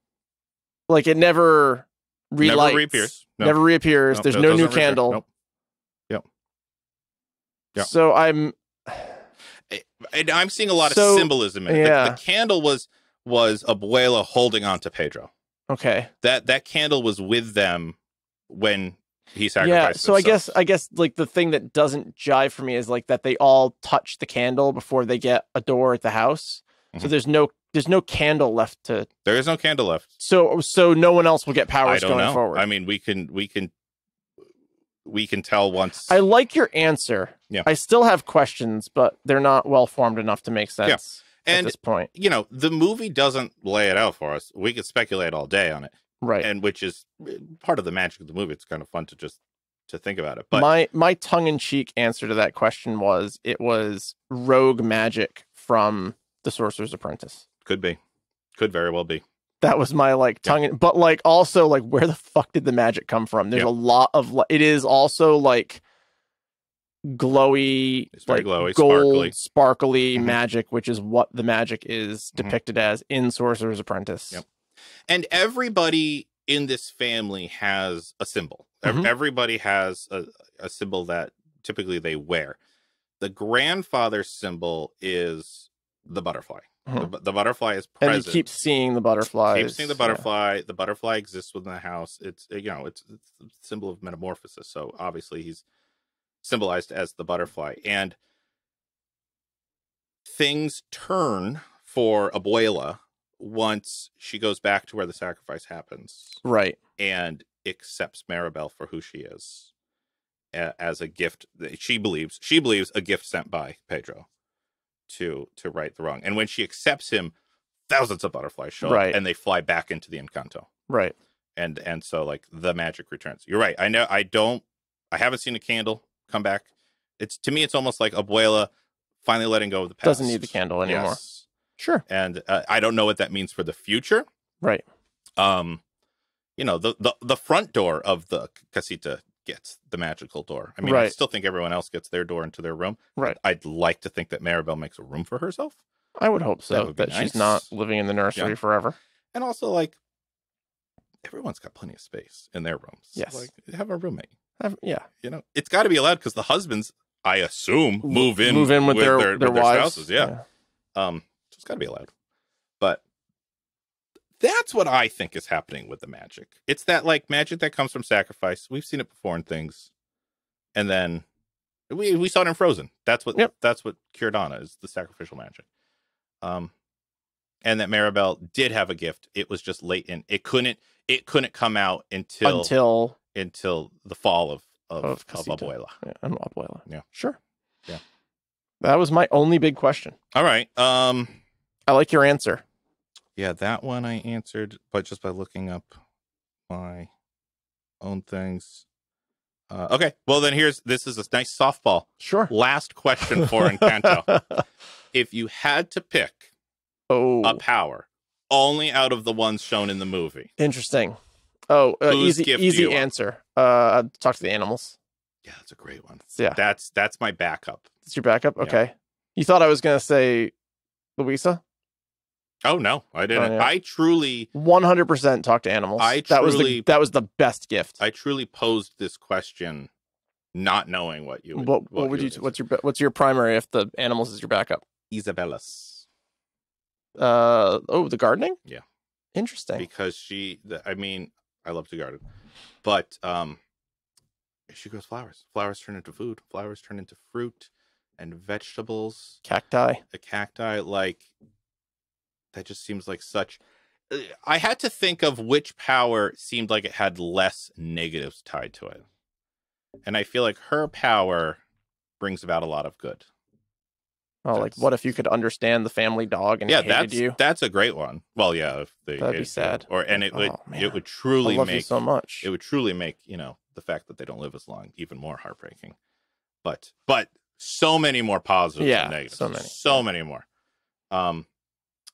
like, it never relights. Never reappears. No. Never reappears. There's no new candle. Nope. Yep. So I'm seeing a lot of symbolism in it. Yeah. The candle was Abuela holding on to Pedro. Okay. That candle was with them when he sacrificed. So I guess like the thing that doesn't jive for me is like that they all touch the candle before they get a door at the house. Mm-hmm. So there's no candle left to. There is no candle left. So no one else will get powers going forward. I mean, we can tell once. I like your answer. Yeah. I still have questions, but they're not well formed enough to make sense at this point. You know, the movie doesn't lay it out for us. We could speculate all day on it. Right. And which is part of the magic of the movie. It's kind of fun to just to think about it. But my tongue-in-cheek answer to that question was it was rogue magic from The Sorcerer's Apprentice. Could very well be. That was my like tongue, but like also like where the fuck did the magic come from? There's a lot of it is also like glowy, it's very like glowy, gold, sparkly magic, which is what the magic is depicted as in Sorcerer's Apprentice. Yep. And everybody in this family has a symbol. Everybody has a symbol that typically they wear. The grandfather's symbol is the butterfly. The butterfly is present. And he keeps seeing the butterflies. Keeps seeing the butterfly. Yeah. The butterfly exists within the house. It's it's the symbol of metamorphosis. So obviously he's symbolized as the butterfly. And things turn for Abuela once she goes back to where the sacrifice happens. Right. And accepts Maribel for who she is as a gift. She believes a gift sent by Pedro to right the wrong. And when she accepts him, thousands of butterflies show up and they fly back into the Encanto. Right. And so like the magic returns. You're right. I haven't seen a candle come back. To me, it's almost like Abuela finally letting go of the past. Doesn't need the candle anymore. Yes. Sure. And I don't know what that means for the future. Right. The front door of the casita gets the magical door. I mean, I still think everyone else gets their door into their room. Right. I'd like to think that Maribel makes a room for herself. I would hope so. That nice. She's not living in the nursery forever. And also, like, everyone's got plenty of space in their rooms. Yes. Like, have a roommate. It's got to be allowed because the husbands, I assume, move in with their wives. Spouses. Yeah. So it's got to be allowed. But that's what I think is happening with the magic. It's that like magic that comes from sacrifice. We've seen it before in things, and then we saw it in Frozen. That's what cured Anna is, the sacrificial magic. And that Maribel did have a gift. It was just latent. It couldn't come out until the fall of Abuela. Yeah, Abuela. Yeah, sure. Yeah, that was my only big question. All right. I like your answer. Yeah, that one I answered, but just by looking up my own things. Okay, well then this is a nice softball. Sure. Last question for Encanto. If you had to pick a power only out of the ones shown in the movie. Interesting. Easy answer. Talk to the animals. Yeah, that's a great one. Yeah. That's my backup. That's your backup? Okay. Yeah. You thought I was going to say Luisa? Oh no, I didn't. Oh, yeah. I truly 100% talk to animals. That was the best gift. I truly posed this question not knowing what you would. What would you? What's your primary if the animals is your backup? Isabella's. The gardening? Yeah. Interesting. Because I love to garden, but she grows flowers. Flowers turn into food. Flowers turn into fruit and vegetables. Cacti. The cacti, like. That just seems like such. I had to think of which power seemed like it had less negatives tied to it. And I feel like her power brings about a lot of good. Oh, like what if you could understand the family dog and hated you? That's a great one. Well, yeah, if that'd be sad. It would truly make you so much. It would truly make, the fact that they don't live as long even more heartbreaking. But so many more positives than negatives. So many more.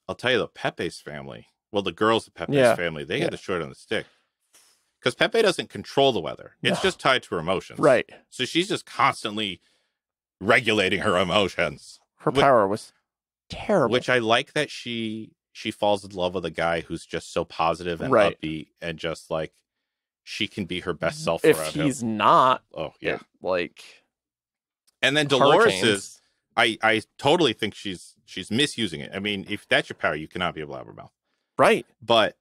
I'll tell you, the Pepe's family, the girls of Pepe's family, they get the short on the stick. Because Pepe doesn't control the weather. It's just tied to her emotions. Right. So she's just constantly regulating her emotions. Her power was terrible. Which I like that she falls in love with a guy who's just so positive and upbeat and just like she can be her best self around him. If he's not. Oh, yeah. And then Dolores is... I totally think she's misusing it. I mean, if that's your power, you cannot be a blabbermouth. Right. But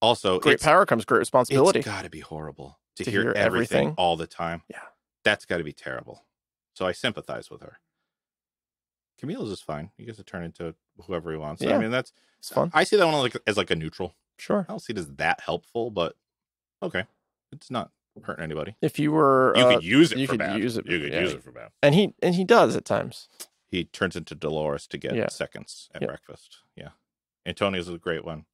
also... Great power comes great responsibility. It's got to be horrible to hear everything all the time. Yeah. That's got to be terrible. So I sympathize with her. Camille's is fine. He gets to turn into whoever he wants. Yeah. I mean, it's fun. I see that one as like a neutral. Sure. I don't see it as that helpful, but okay. It's not hurting anybody. If you were... You could use it for bad. You could use it for bad. And he does at times. He turns into Dolores to get seconds at breakfast. Yeah. Antonio's is a great one.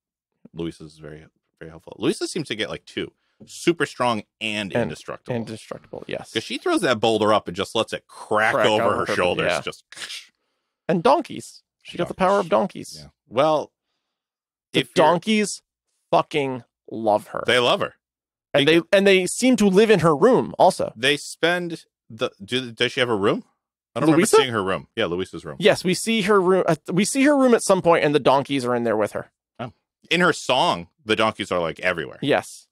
Luisa's is very, very helpful. Luisa seems to get like 2. super strong and indestructible. Indestructible, yes. Because she throws that boulder up and just lets it crack over her shoulders. Yeah. Just and donkeys. She got the power of donkeys. Yeah. Well, the donkeys fucking love her. They love her. And they seem to live in her room also. They spend does she have a room? I don't Louisa? remember seeing her room. Yeah, Louisa's room. Yes, we see her room. We see her room at some point, and the donkeys are in there with her. Oh. In her song, the donkeys are like everywhere. Yes.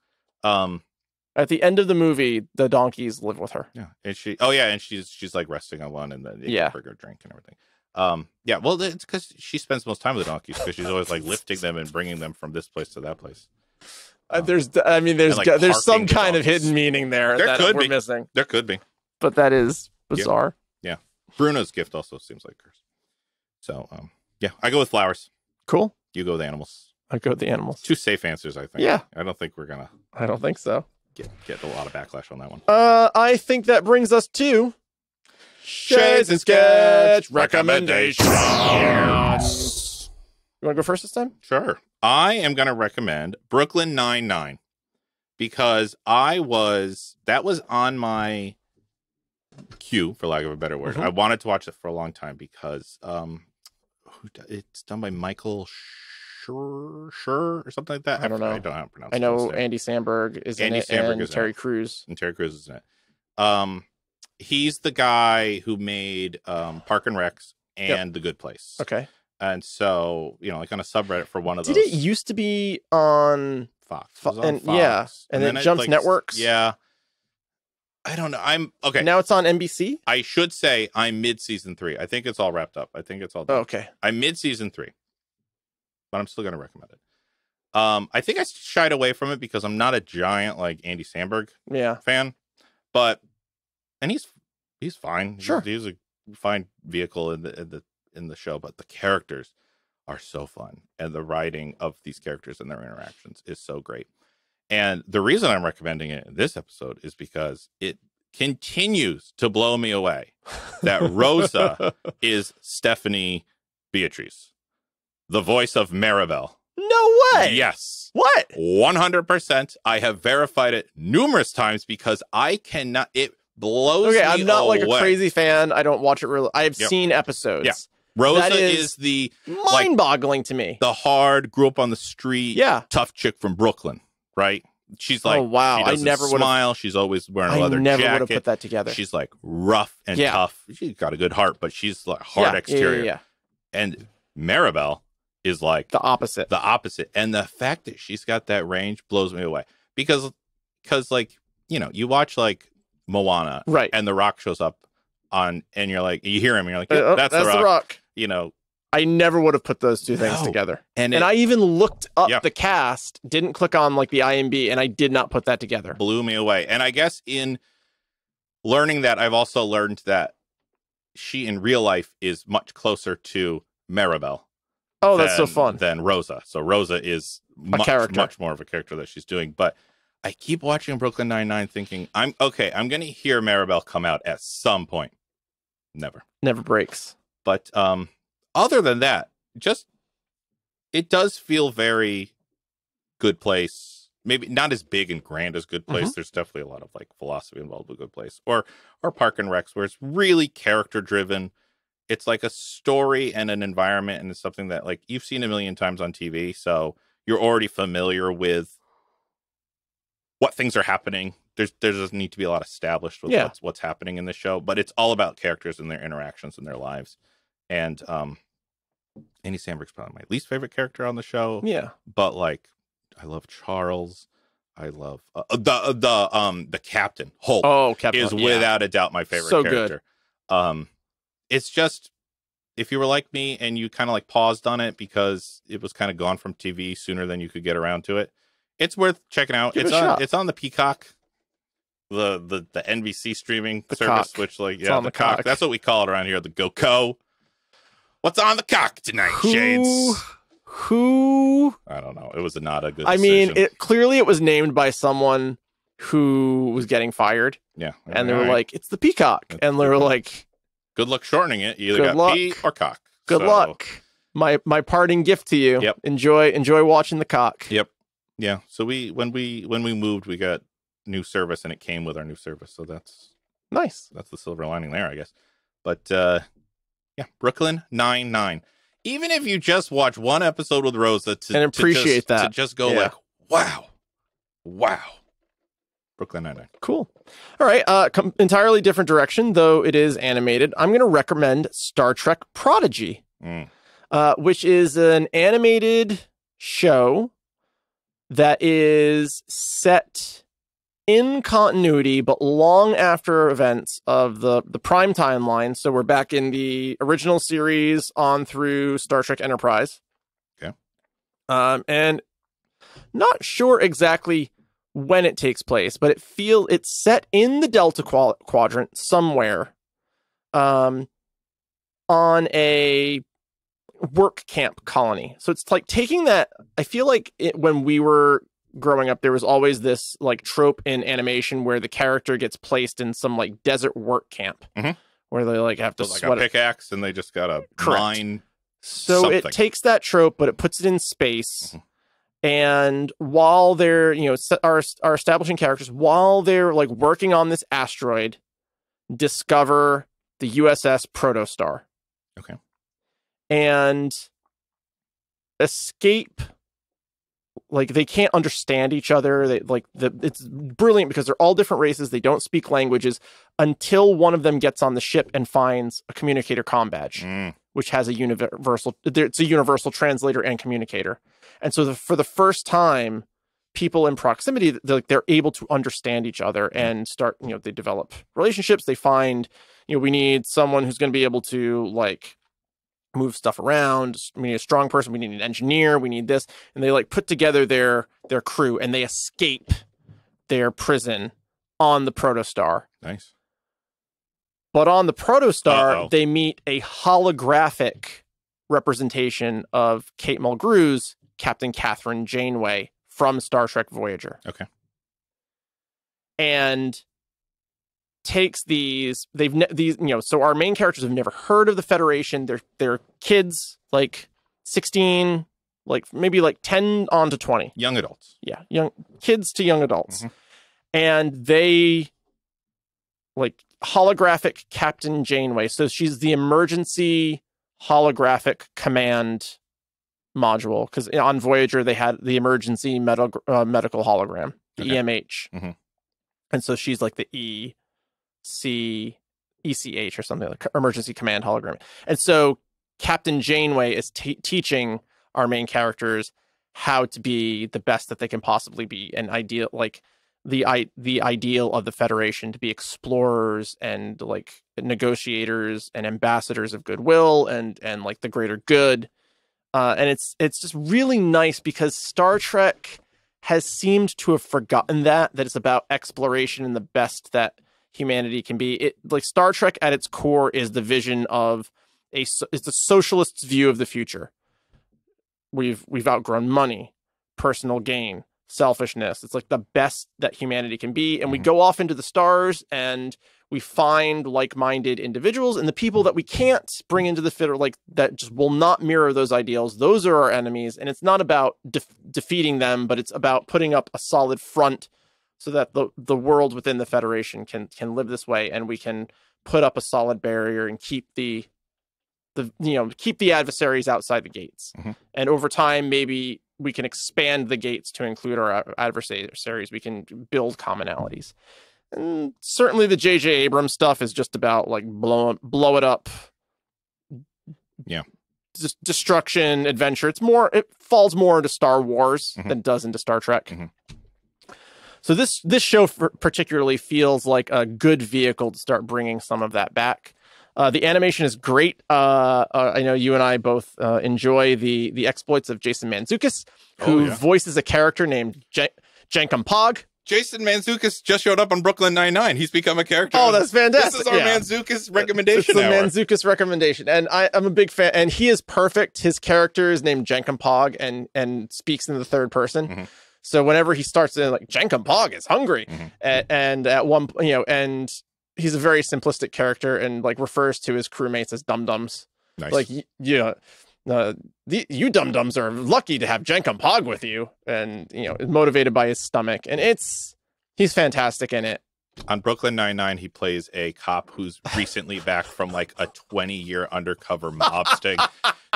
At the end of the movie, the donkeys live with her. Yeah, and she's like resting on one, and then they bring her drink and everything. Yeah, well, it's because she spends most time with the donkeys because she's always like lifting them and bringing them from this place to that place. There's some kind of hidden meaning there that we're missing. There could be, but that is bizarre. Yeah. Bruno's gift also seems like hers. So, yeah, I go with flowers. Cool. You go with animals. I go with the animals. 2 safe answers, I think. Yeah. I don't think we're gonna. I don't think so. Get a lot of backlash on that one. I think that brings us to Shades and Sketch recommendations. You want to go first this time? Sure. I am going to recommend Brooklyn Nine-Nine because that was on my queue, for lack of a better word. I wanted to watch it for a long time because it's done by Michael Schur or something like that. I don't know. I don't know how to pronounce it. I know Andy Samberg is in it, and Terry Crews. And Terry Crews is in it. He's the guy who made Park and Recs and The Good Place. Okay. And so, like on a subreddit for one of those. Did it used to be on Fox? Fox. And then it jumped networks? Yeah. I don't know. I'm okay. Now it's on NBC? I should say I'm mid-season 3. I think it's all wrapped up. I think it's all done. Oh, okay. I'm mid-season 3. But I'm still going to recommend it. I think I shied away from it because I'm not a giant like Andy Samberg fan. And he's fine. Sure. He's a fine vehicle in the show, but the characters are so fun, and the writing of these characters and their interactions is so great. And the reason I'm recommending it in this episode is because it continues to blow me away that Rosa is Stephanie Beatrice, the voice of Maribel. No way. Yes. What? 100%. I have verified it numerous times because I cannot. It blows me away. I'm not like a crazy fan. I don't watch it really. I've seen episodes. Yeah. Rosa is the mind-boggling to me. The hard, grew up on the street, tough chick from Brooklyn, right? She's like, oh wow, I never would smile. She's always wearing a leather jacket. I never would have put that together. She's like rough and tough. She's got a good heart, but she's like hard exterior. Yeah. And Maribel is like the opposite. And the fact that she's got that range blows me away because like, you watch like Moana, right? And The Rock shows up and you're like, you hear him, and you're like, that's The Rock. I never would have put those two things together. And I even looked up the cast, didn't click on like the IMDb, and I did not put that together. Blew me away. And I guess in learning that, I've also learned that she in real life is much closer to Maribel. Oh, that's so fun. Than Rosa. So Rosa is much more of a character that she's doing. But I keep watching Brooklyn Nine-Nine thinking, I'm going to hear Maribel come out at some point. Never breaks. But other than that, it does feel very Good Place. Maybe not as big and grand as Good Place. There's definitely a lot of like philosophy involved with Good Place or Park and Recs, where it's really character driven. It's like a story and an environment, and it's something that like you've seen a million times on TV, so you're already familiar with what things are happening. There doesn't need to be a lot established with what's happening in the show, but it's all about characters and their interactions and their lives. And Andy Samberg's probably my least favorite character on the show. Yeah, but like, I love Charles. I love the Captain Holt. Oh, Captain is without a doubt my favorite character. Good. It's just, if you were like me and you kind of like paused on it because it was kind of gone from TV sooner than you could get around to it, it's worth checking out. It's on the Peacock. The NBC streaming service, which like the cock. That's what we call it around here. The GoCo. What's on the cock tonight, Shades? Who? I don't know. It was not a good. I mean, it was named by someone who was getting fired. Yeah, and they were like, "It's the Peacock," and they were like, "Good luck shortening it. You either got P or cock. Good luck." My parting gift to you. Yep. Enjoy watching the cock. Yep. Yeah. So when we moved, we got new service, and it came with our new service. So that's nice. That's the silver lining there, I guess. But yeah, Brooklyn Nine-Nine. Even if you just watch one episode with Rosa and appreciate to just go like, wow. Brooklyn Nine-Nine. Cool. All right. Entirely different direction, though it is animated. I'm going to recommend Star Trek Prodigy, which is an animated show that is set in continuity, but long after events of the prime timeline. So we're back in the original series on through Star Trek Enterprise. Okay. And not sure exactly when it takes place, but it's set in the Delta Quadrant somewhere, on a work camp colony. So it's like taking that. I feel like when we were growing up, there was always this like trope in animation where the character gets placed in some like desert work camp where they like have to sweat a pickaxe and they just gotta mine. So something. It takes that trope, but it puts it in space. And while they're, our establishing characters, while they're like working on this asteroid, discover the USS Protostar. Okay. And escape. Like they can't understand each other. It's brilliant because they're all different races. They don't speak languages until one of them gets on the ship and finds a communicator comm badge, which has a universal translator and communicator. And so for the first time, people in proximity, they're able to understand each other and start, they develop relationships. They find, we need someone who's going to be able to like move stuff around. We need a strong person. We need an engineer. We need this. And they like put together their crew and they escape their prison on the Protostar. Nice. But on the Protostar, they meet a holographic representation of Kate Mulgrew's Captain Catherine Janeway from Star Trek Voyager. Okay. And takes so our main characters have never heard of the Federation. They're kids, like 16, like maybe like 10 on to 20. Young adults. Yeah, young kids to young adults. And they like holographic Captain Janeway. So she's the emergency holographic command module, because on Voyager they had the emergency medical hologram, the EMH. And so she's like the ECH or something, like emergency command hologram. And so Captain Janeway is teaching our main characters how to be the best that they can possibly be, and ideal, like the ideal of the Federation, to be explorers and like negotiators and ambassadors of goodwill and like the greater good. And it's just really nice because Star Trek has seemed to have forgotten that it's about exploration and the best that humanity can be. It like Star Trek at its core is the vision of it's a socialist's view of the future. We've outgrown money, personal gain, selfishness. It's like the best that humanity can be. And we go off into the stars and we find like-minded individuals, and the people that we can't bring into the fit, like that just will not mirror those ideals. Those are our enemies. And it's not about defeating them, but it's about putting up a solid front so that the world within the Federation can live this way, and we can put up a solid barrier and keep the adversaries outside the gates. And over time, maybe we can expand the gates to include our adversaries. We can build commonalities. And certainly the J.J. Abrams stuff is just about like blow it up. Yeah. Destruction, adventure. It falls more into Star Wars than it does into Star Trek. So this show particularly feels like a good vehicle to start bringing some of that back. The animation is great. I know you and I both enjoy the exploits of Jason Mantzoukas, who voices a character named Jankum Pog. Jason Mantzoukas just showed up on Brooklyn Nine-Nine. He's become a character. Oh, that's fantastic. This is our Mantzoukas recommendation. It's the Mantzoukas recommendation. And I'm a big fan. And he is perfect. His character is named Jankum Pog and speaks in the third person. So whenever he starts in, like, Jankum Pog is hungry. And at one, and he's a very simplistic character and like refers to his crewmates as dum-dums. Nice. Like, You dum-dums are lucky to have Jenkum with you, and is motivated by his stomach, and he's fantastic in it. On Brooklyn Nine-Nine, he plays a cop who's recently back from like a 20-year undercover mob sting.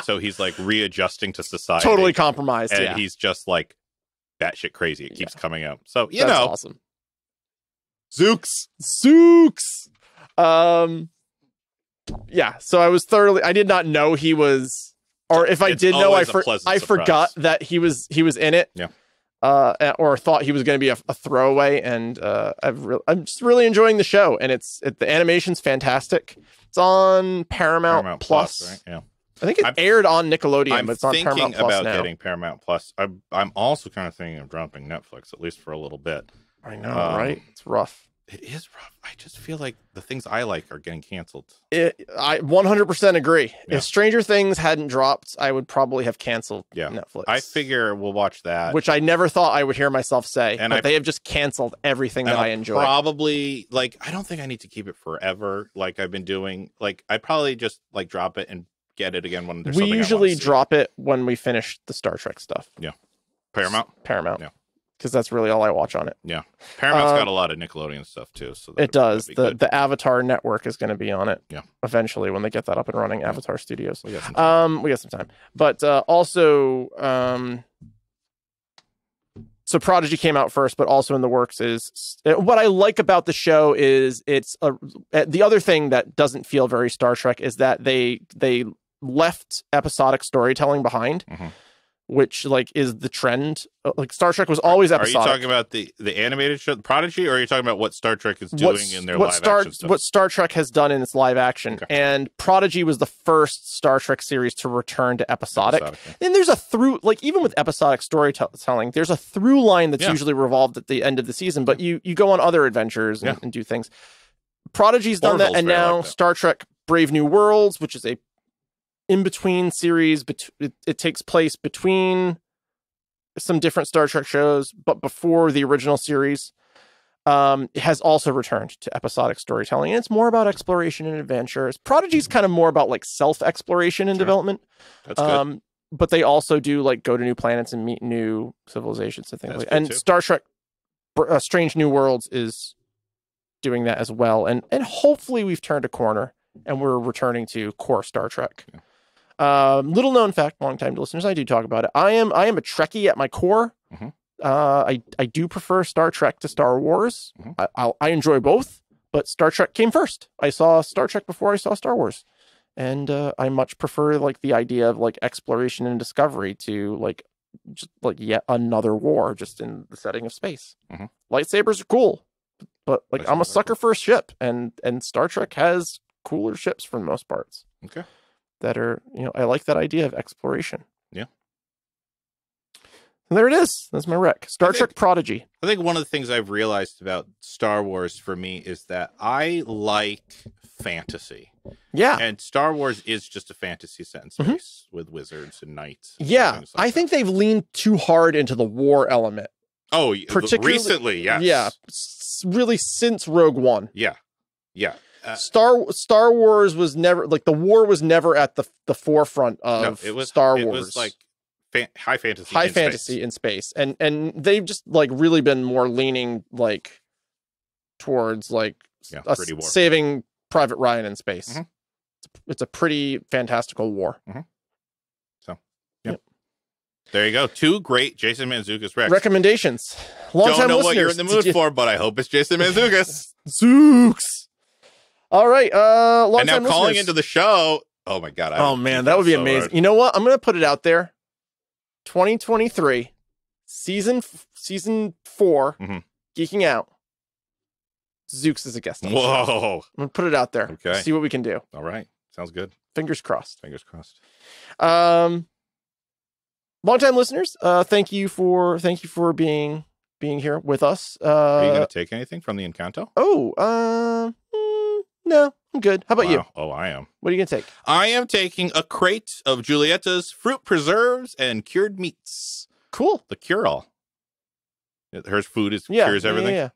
So he's like readjusting to society. Totally compromised. And he's just like batshit crazy. It keeps coming up. So, That's awesome. Zooks. Yeah. So I did not know he was, or if I did know, I forgot that he was in it. Yeah. Or thought he was going to be a throwaway, and I'm just really enjoying the show, and the animation's fantastic. It's on Paramount Plus. Right? Yeah, I think it aired on Nickelodeon, but it's on Paramount Plus now. I'm thinking about getting Paramount Plus. I'm also kind of thinking of dropping Netflix, at least for a little bit. I know, right? It's rough. It is rough. I just feel like the things I like are getting canceled. I 100% agree. Yeah. If Stranger Things hadn't dropped, I would probably have canceled Netflix. I figure we'll watch that. Which I never thought I would hear myself say. But they have just canceled everything that I enjoy. Probably, I don't think I need to keep it forever like I've been doing. I'd probably just, drop it and get it again when there's something I want to see. We usually drop it when we finish the Star Trek stuff. Yeah. Paramount? Yeah. Because that's really all I watch on it. Yeah. Paramount's got a lot of Nickelodeon stuff, too. So it does. The Avatar network is going to be on it. Yeah. Eventually, when they get that up and running, Avatar Studios. We got some time. But also, so Prodigy came out first, but also in the works is... What I like about the show is the other thing that doesn't feel very Star Trek is that they left episodic storytelling behind. Mm-hmm. Which is the trend. Star Trek was always episodic. Are you talking about the animated show, Prodigy, or are you talking about what Star Trek is doing in their live action stuff? What Star Trek has done in its live action. Okay. And Prodigy was the first Star Trek series to return to episodic. And there's a through, even with episodic storytelling, there's a through line that's usually revolved at the end of the season, but you go on other adventures and do things. Prodigy's done that, and now Star Trek Brave New Worlds, which is a in-between series, it takes place between some different Star Trek shows, but before the original series, it has also returned to episodic storytelling, and it's more about exploration and adventures. Prodigy's kind of more about self-exploration and development. That's good. But they also do go to new planets and meet new civilizations and things like that. And Star Trek Strange New Worlds is doing that as well, and hopefully we've turned a corner and we're returning to core Star Trek. Yeah. Little known fact, long-time listeners, I do talk about it. I am a Trekkie at my core. Mm-hmm. I do prefer Star Trek to Star Wars. Mm-hmm. I enjoy both, but Star Trek came first. I saw Star Trek before I saw Star Wars, and I much prefer the idea of exploration and discovery to just yet another war, just in the setting of space. Mm-hmm. Lightsabers are cool, but I'm a sucker for a ship, and Star Trek has cooler ships for the most parts. Okay. That are, I like that idea of exploration. Yeah. And there it is. That's my rec. Star Trek Prodigy. I think one of the things I've realized about Star Wars for me is that I like fantasy. Yeah. And Star Wars is just a fantasy set in space with wizards and knights. Yeah. I think they've leaned too hard into the war element. Oh, particularly recently, yes. Yeah. Really since Rogue One. Yeah. Yeah. Star Wars was never the war was never at the forefront of Star Wars. It was high fantasy in space, and they've just really been more leaning towards saving Private Ryan in space. Mm-hmm. It's a pretty fantastical war. Mm-hmm. So yep. There you go. 2 great Jason Mantzoukas recommendations. Don't know what you're in the mood for, but I hope it's Jason Mantzoukas. Zooks. All right, and now calling into the show. Oh my god! Oh man, that would be amazing. Hard. You know what? I'm gonna put it out there. 2023, season 4, Geeking Out. Zooks is a guest. Whoa! I'm gonna put it out there. Okay. See what we can do. All right, sounds good. Fingers crossed. Fingers crossed. Longtime listeners, thank you for being here with us. Are you gonna take anything from the Encanto? No, I'm good. How about you? Oh, I am. What are you going to take? I am taking a crate of Giulietta's fruit preserves and cured meats. Cool. The cure-all. Her food cures everything. Yeah. It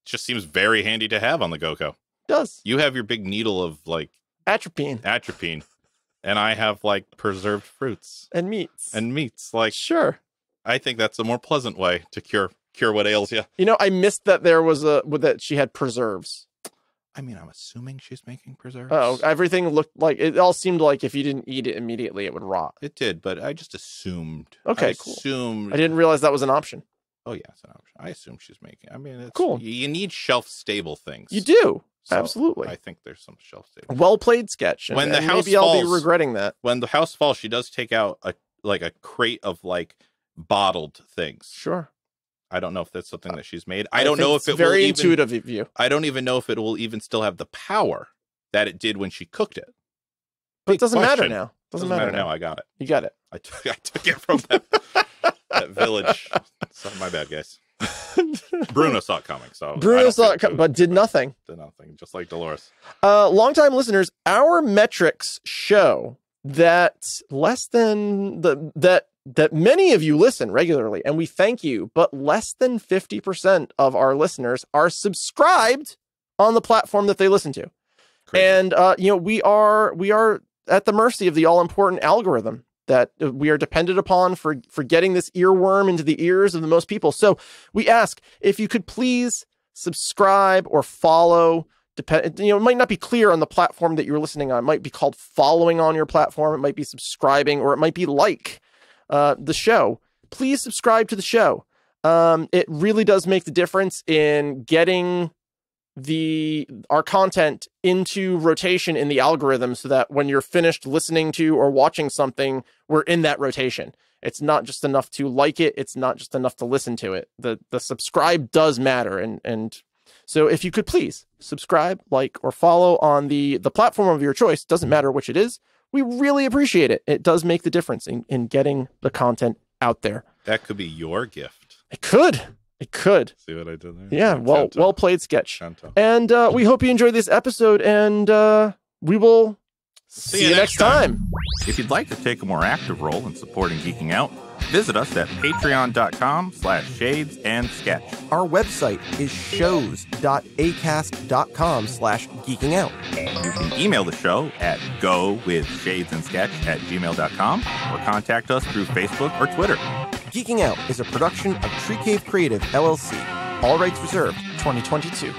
just seems very handy to have on the go-go. It does. You have your big needle of atropine. And I have like preserved fruits and meats. Like, sure. I think that's a more pleasant way to cure what ails you. You know, I missed that there was that she had preserves. I mean, I'm assuming she's making preserves. Oh, everything looked like it all seemed like if you didn't eat it immediately, it would rot. It did, but I just assumed. Okay, cool. I didn't realize that was an option. Oh yeah, it's an option. I assume she's making. I mean, it's cool. You need shelf stable things. You do. So absolutely. I think there's some shelf stable. Well played, Sketch. When the house maybe falls, I'll be regretting that. When the house falls, she does take out a crate of like bottled things. Sure. I don't know if that's something that she's made. I don't know if it's very intuitive of you. I don't even know if it will even still have the power that it did when she cooked it. But it doesn't matter now. Doesn't matter now. I got it. You got it. I took it from that village. So, my bad, guys. Bruno saw it coming. Bruno saw it coming, but did nothing. Did nothing, just like Dolores. Longtime listeners, our metrics show that that many of you listen regularly, and we thank you, but less than 50% of our listeners are subscribed on the platform that they listen to. Crazy. And we are at the mercy of the all-important algorithm that we are dependent upon for getting this earworm into the ears of the most people. So we ask if you could please subscribe or follow. It might not be clear on the platform that you're listening on. It might be called following on your platform. It might be subscribing, or it might be like the show. Please subscribe to the show. It really does make the difference in getting our content into rotation in the algorithm, so that when you're finished listening to or watching something, we're in that rotation. It's not just enough to like it. It's not just enough to listen to it. The subscribe does matter. And so if you could please subscribe, like, or follow on the platform of your choice, doesn't matter which it is. We really appreciate it. It does make the difference in getting the content out there. That could be your gift. It could. See what I did there? Yeah, well played, Sketch. And we hope you enjoyed this episode, and we will see you next time. If you'd like to take a more active role in supporting Geeking Out, visit us at patreon.com/shadesansketch. Our website is shows.acast.com/geekingout. You can email the show at gowithshadesandsketch@gmail.com or contact us through Facebook or Twitter. Geeking Out is a production of Tree Cave Creative, LLC. All rights reserved, 2022.